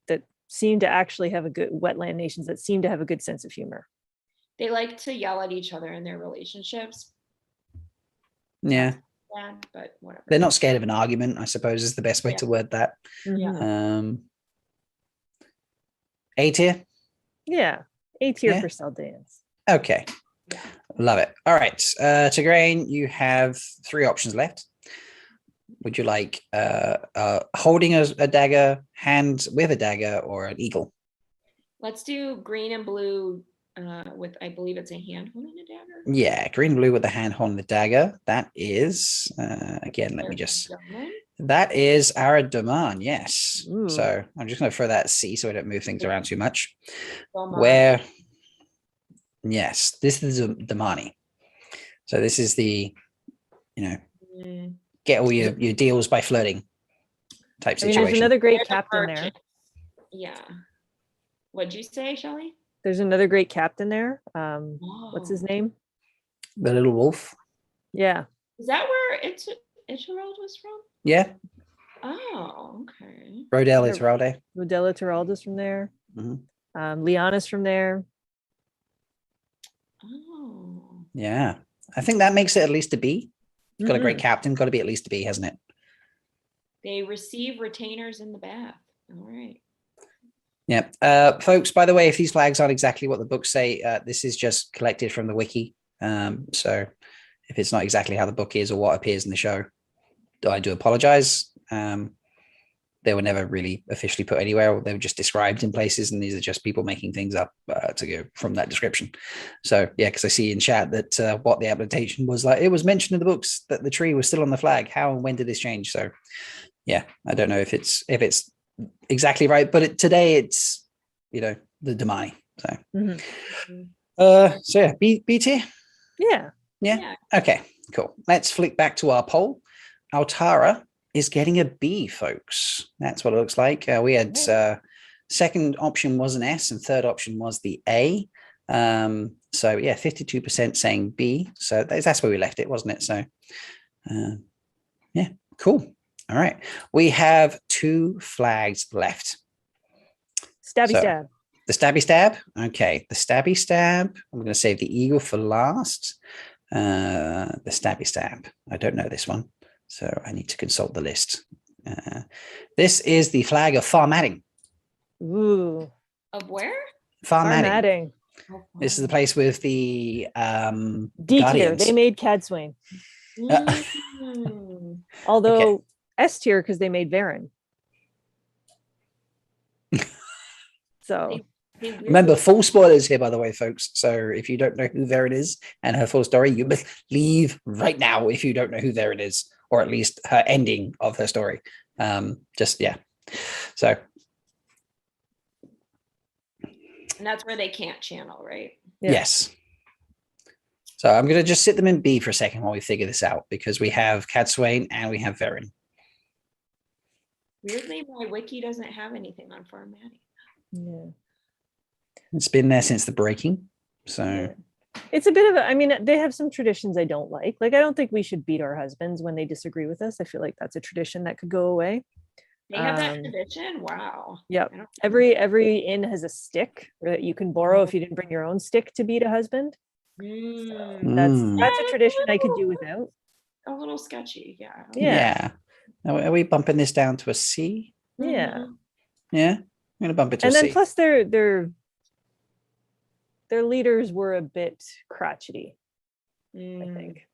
that seem to actually have a good wetland nations that seem to have a good sense of humor. They like to yell at each other in their relationships. Yeah. Bad, but whatever. They're not scared of an argument, I suppose, is the best way to word that. Yeah. A tier? Yeah. A tier for Saldeans. Okay. Yeah. Love it. All right. Tigraine, you have 3 options left. Would you like holding a dagger, hand with a dagger, or an eagle? Let's do green and blue with, I believe it's a hand holding a dagger. Yeah, green and blue with the hand holding the dagger. That is, again, let me just... That is Aradoman, yes. Ooh. So I'm just going to throw that C so I don't move things around too much. Where, yes, this is Damani. So this is the, get all your deals by flirting type situation. There's another great captain there. Yeah. What'd you say, Shelly? There's another great captain there. What's his name? The little wolf. Yeah. Is that where Ichirald was from? Yeah. Oh, okay. Rodell Ituralde. Rodella Ituralde's from there. Liana's from there. Oh. Yeah. I think that makes it at least a B. It's got a great captain. Got to be at least a B, hasn't it? They receive retainers in the bath. All right. Yeah. Folks, by the way, if these flags aren't exactly what the books say, this is just collected from the wiki. So if it's not exactly how the book is or what appears in the show, I do apologize. They were never really officially put anywhere. They were just described in places, and these are just people making things up to go from that description. So yeah, because I see in chat that what the application was like, it was mentioned in the books that the tree was still on the flag. How and when did this change? So yeah, I don't know if it's exactly right, but today it's the Damani. So so yeah, B tier. Yeah. Okay, cool. Let's flick back to our poll. Altara is getting a B, folks. That's what it looks like. We had second option was an S and third option was the A. So yeah, 52% saying B. So that's where we left it, wasn't it? So yeah, cool. All right. We have 2 flags left. Stabby stab. The stabby stab. Okay. The stabby stab. I'm going to save the eagle for last. The stabby stab. I don't know this one, so I need to consult the list. This is the flag of Farmadding. Ooh. Of where? Farmadding. This is the place with the D tier. They made Cadswain. Although S tier because they made Varen. So Remember, full spoilers here, by the way, folks. So if you don't know who Varen is and her full story, you must leave right now if you don't know who Varen is, or at least her ending of her story. Yeah. So. And that's where they can't channel, right? Yeah. Yes. So I'm going to just sit them in B for a second while we figure this out, because we have Cadsuane and we have Varen. Weirdly, my wiki doesn't have anything on formatting. Yeah. It's been there since the breaking. So yeah. It's a bit of I mean, they have some traditions I don't like. Like, I don't think we should beat our husbands when they disagree with us. I feel like that's a tradition that could go away. They have that tradition? Wow. Yeah. Every inn has a stick that you can borrow if you didn't bring your own stick to beat a husband. So that's a tradition I could do without. A little sketchy, yeah. Yeah. Are we bumping this down to a C? Yeah. Yeah. I'm gonna bump it to and a then C. Plus their leaders were a bit crotchety, I think.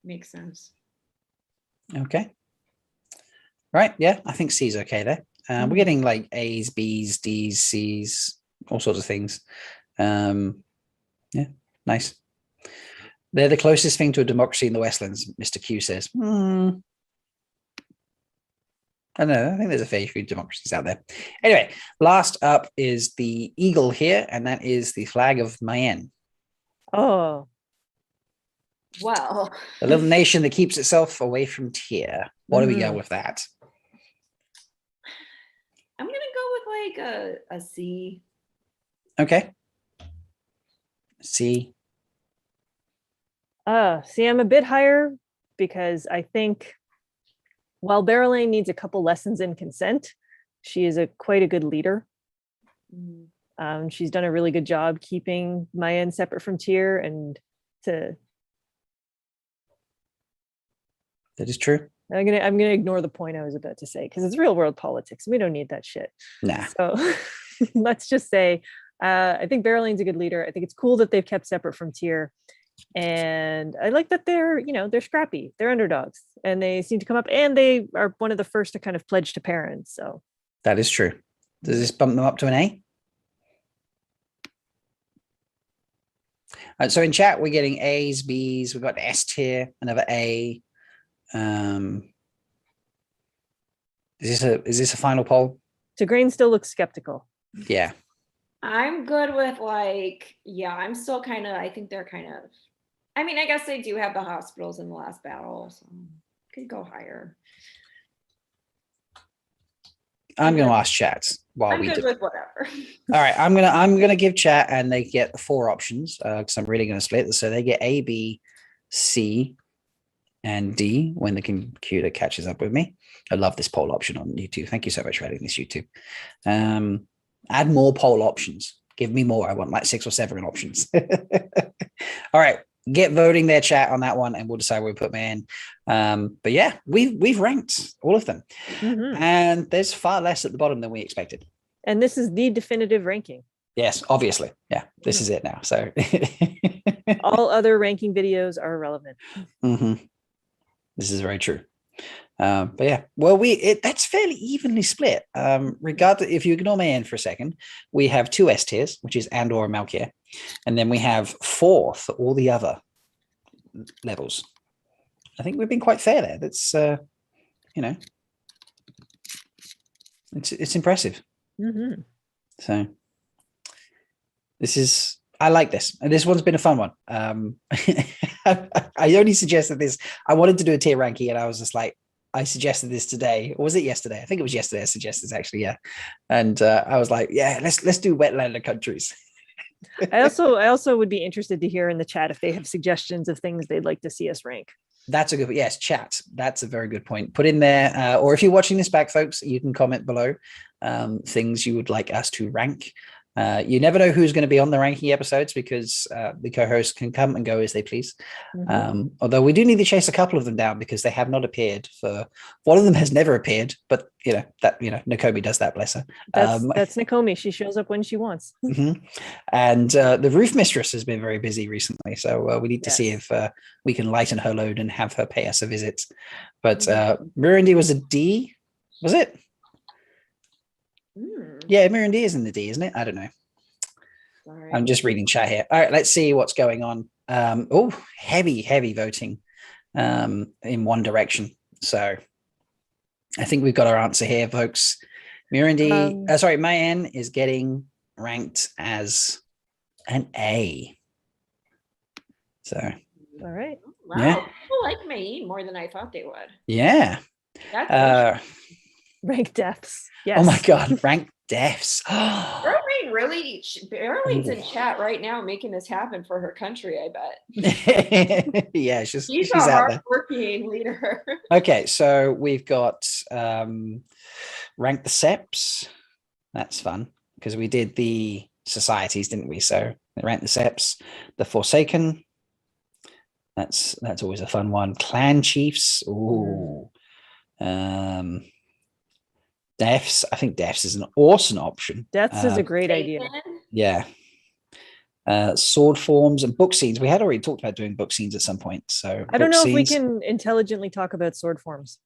Makes sense. Okay. Right. Yeah, I think C's okay there. We're getting like A's, B's, D's, C's, all sorts of things. Yeah, nice. They're the closest thing to a democracy in the Westlands, Mr. Q says. I don't know. I think there's a fair few democracies out there. Anyway, last up is the eagle here, and that is the flag of Mayen. Oh. Well. The little nation that keeps itself away from Tyr. What do we go with that? I'm going to go with like a C. Okay. C. See, I'm a bit higher because I think while Barrelane needs a couple lessons in consent, she is quite a good leader. She's done a really good job keeping Mayen separate from Tyr, and that is true. I'm gonna ignore the point I was about to say because it's real world politics. We don't need that shit. Nah. So let's just say I think Barrelane's a good leader. I think it's cool that they've kept separate from Tyr. And I like that they're scrappy. They're underdogs, and they seem to come up, and they are one of the first to kind of pledge to parents. So that is true. Does this bump them up to an A? So in chat, we're getting A's, B's. We've got S tier, another A. Is this a final poll? Tigraine still looks skeptical. Yeah. I'm good with I'm still I think they're I mean, I guess they do have the hospitals in the last battle, so could go higher. I'm going to ask chat while we do. With whatever. All right, I'm gonna give chat, and they get 4 options because I'm really going to split. So they get A, B, C, and D when the computer catches up with me. I love this poll option on YouTube. Thank you so much for adding this, YouTube. Add more poll options. Give me more. I want like 6 or 7 options. All right, get voting their chat on that one, and we'll decide where we put them in. But yeah, we've ranked all of them, and there's far less at the bottom than we expected. And this is the definitive ranking. Yes, obviously. Yeah, this is it now. So all other ranking videos are irrelevant. This is very true. But yeah, well, that's fairly evenly split. Regardless, if you ignore Mayen for a second, we have 2 S tiers, which is Andor and Malkier, and then we have 4 for all the other levels. I think we've been quite fair there. That's it's impressive. So I like this, and this one's been a fun one. I only suggested this. I wanted to do a tier ranking, and I was just like, I suggested this today, or was it yesterday? I think it was yesterday. I suggested this actually, yeah. And I was like, yeah, let's do Wetlander countries. I also would be interested to hear in the chat if they have suggestions of things they'd like to see us rank. That's a good, yes, chat. That's a very good point. Put in there, or if you're watching this back, folks, you can comment below things you would like us to rank. You never know who's going to be on the ranking episodes because the co-hosts can come and go as they please. Although we do need to chase a couple of them down because they have not appeared. One of them has never appeared, but Nakomi does that, bless her. That's Nakomi. She shows up when she wants. And the roof mistress has been very busy recently, so we need to see if we can lighten her load and have her pay us a visit. But Mirandy was a D, was it? Yeah, Mirundi is in the D, isn't it? I don't know. Sorry. I'm just reading chat here. All right, let's see what's going on. Oh, heavy voting in one direction. So I think we've got our answer here, folks. Mirundi, sorry, Mayan is getting ranked as an A. So, all right. Wow, yeah. people like Maine more than I thought they would. Yeah. That's Rank deaths. Yes. Oh my God, rank deaths. Barrowing really, Barrowing's in chat right now making this happen for her country, I bet. Yeah, she's a out there. hardworking leader. Okay, so we've got rank the seps. That's fun because we did the societies, didn't we? So rank the seps, the Forsaken. That's always a fun one. Clan chiefs. Ooh. Deaths. I think deaths is an awesome option. Deaths is a great idea. Yeah. Sword forms and book scenes. We had already talked about doing book scenes at some point. So I don't know if we can intelligently talk about sword forms.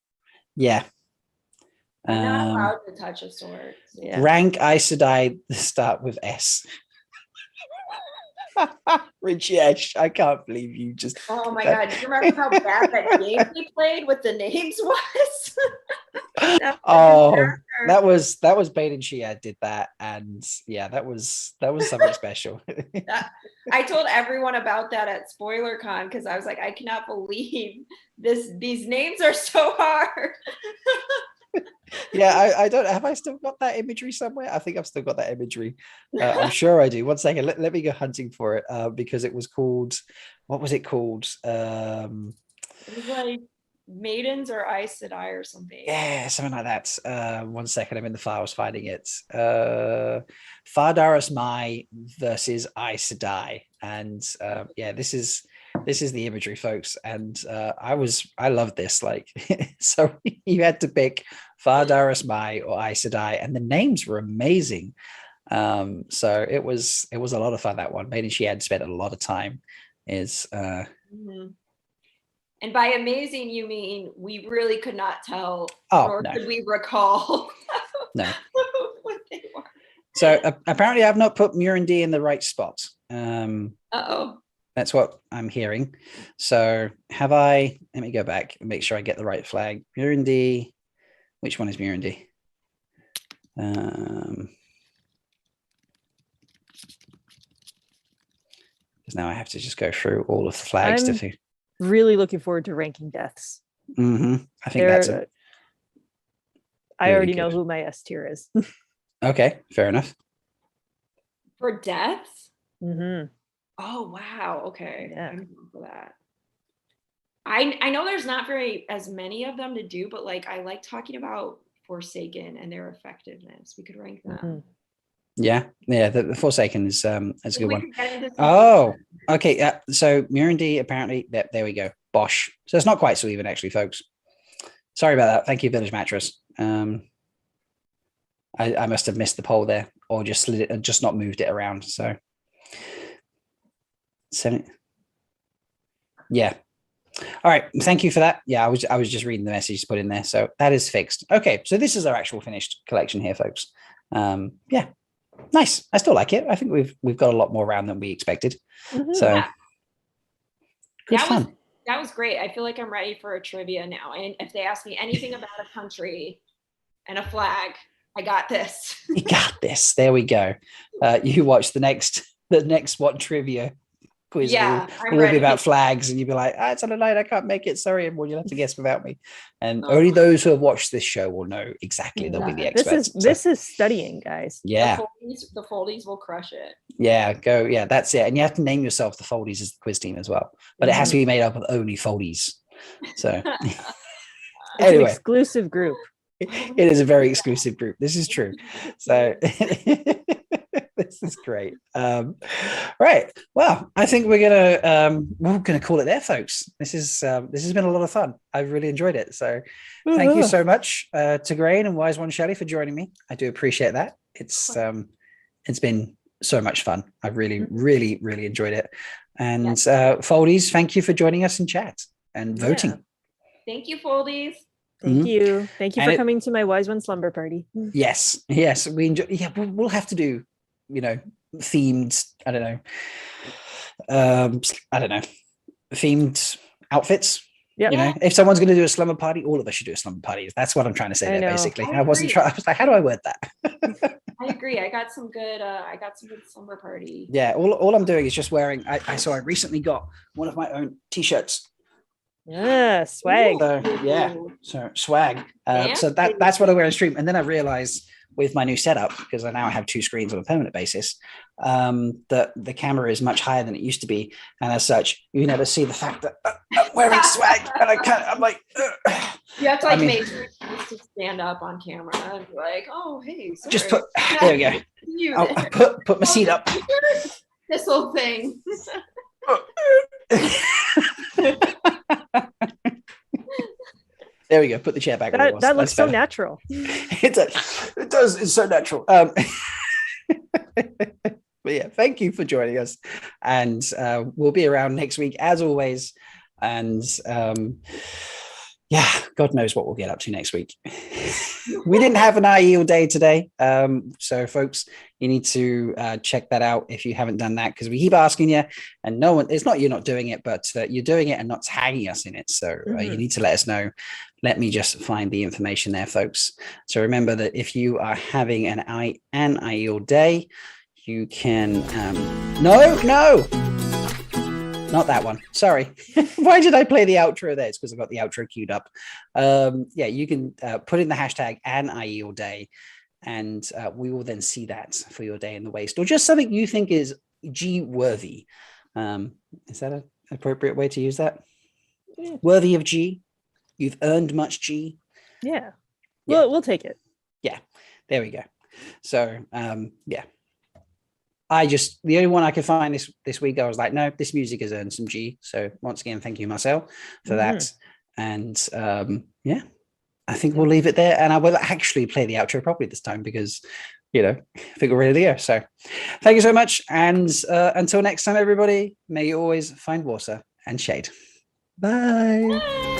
Yeah. I'm not allowed to touch a sword. Yeah. Rank Aes Sedai start with S. Rajesh, I can't believe you just. Oh my God! Do you remember how bad that game we played with the names was? That was Bain&Chiad did that, and yeah, that was something special. I told everyone about that at SpoilerCon because I was like, I cannot believe these names are so hard. Yeah, I don't have I still got that imagery somewhere. I think I've still got that imagery. I'm sure I do. 1 second, let me go hunting for it because it was called, what was it called? It was like Maidens or Aes Sedai or something. Yeah, something like that. 1 second, I'm in the files finding it. Fardaris Mai versus Aes Sedai, and yeah, this is the imagery, folks. And I loved this. Like, so you had to pick Fardaris Mai or Aes Sedai, and the names were amazing. So it was a lot of fun, that one. Maybe she had spent a lot of time. And by amazing, you mean we really could not tell, nor could we recall no what they were. So apparently I've not put Mirundi in the right spot. That's what I'm hearing. So have I? Let me go back and make sure I get the right flag. Mirundi. Which one is Mirundi? Because now I have to just go through all of the flags to figure. Really looking forward to ranking deaths. I think I already know who my S tier is. Okay, fair enough. For deaths? Mm-hmm. Oh wow. Okay. Yeah. I'm for that. I know there's not as many of them to do, but like I like talking about Forsaken and their effectiveness. We could rank them. Mm-hmm. Yeah, the Forsaken is a good one. Oh, okay. So Mirundi, apparently, there we go. Bosh. So it's not quite so even, actually, folks. Sorry about that. Thank you, Village Mattress. I must have missed the poll there, or just slid it and just not moved it around. So 7. Yeah. All right. Thank you for that. Yeah, I was just reading the message put in there. So that is fixed. Okay. So this is our actual finished collection here, folks. Yeah. Nice. I still like it. I think we've got a lot more around than we expected. Mm-hmm. So good fun. That was great. I feel like I'm ready for a trivia now. And if they ask me anything about a country and a flag, I got this. You got this. There we go. You watch the next one trivia quiz. Yeah, will be about flags, and you'll be like, it's on a night, I can't make it. Sorry, everyone, you'll have to guess without me. And only those who have watched this show will know exactly. They'll be the experts. This is studying, guys. Yeah. The Foldies will crush it. Yeah, go. Yeah, that's it. And you have to name yourself the Foldies as the quiz team as well. But it has to be made up of only Foldies. So anyway, an exclusive group. It is a very exclusive group. This is true. So this is great. Right. Well, I think we're gonna call it there, folks. This has been a lot of fun. I've really enjoyed it. So thank you so much, Tigraine and Wise One Shelly, for joining me. I do appreciate that. It's been so much fun. I've really, really, really enjoyed it. And Foldies, thank you for joining us in chat and voting. Thank you, Foldies. Thank you. Thank you And for coming to my Wise One slumber party. Yes, we enjoy. Yeah, we'll have to do, themed. I don't know, themed outfits. Yeah. If someone's going to do a slumber party, all of us should do a slumber party. That's what I'm trying to say there. Basically, I wasn't trying. I was like, how do I word that? I agree. I got some good slumber party. Yeah. All I'm doing is just wearing. I recently got one of my own t-shirts. Yeah, swag. So swag. So that's what I wear on stream. And then I realized with my new setup, because I now have 2 screens on a permanent basis, that the camera is much higher than it used to be, and as such, you never see the fact that I'm wearing swag, and I can't. I'm like, you have to make sure to stand up on camera and be like, oh hey, sorry. Just put there we go. I'll put my seat up. This whole thing. There we go. Put the chair back. That looks so natural. It does. It's so natural. But yeah, thank you for joining us, and we'll be around next week as always. And God knows what we'll get up to next week. We didn't have an Aiel day today, so folks, you need to check that out if you haven't done that, because we keep asking you, and no one. It's not you're not doing it, but you're doing it and not tagging us in it. So you need to let us know. Let me just find the information there, folks. So remember that if you are having an Aiel day, you can no, not that one. Sorry. Why did I play the outro there? It's because I got the outro queued up. You can put in the hashtag #Aiel day, and we will then see that for your day in the waste, or just something you think is G worthy. Is that an appropriate way to use that? Yeah. Worthy of G. You've earned much G. Yeah. We'll take it. Yeah. There we go. So the only one I could find this week, I was like, no, this music has earned some G. So once again, thank you, Marcel, for that. And I think we'll leave it there. And I will actually play the outro properly this time, because, I think we're ready to go. So thank you so much. And until next time, everybody, may you always find water and shade. Bye.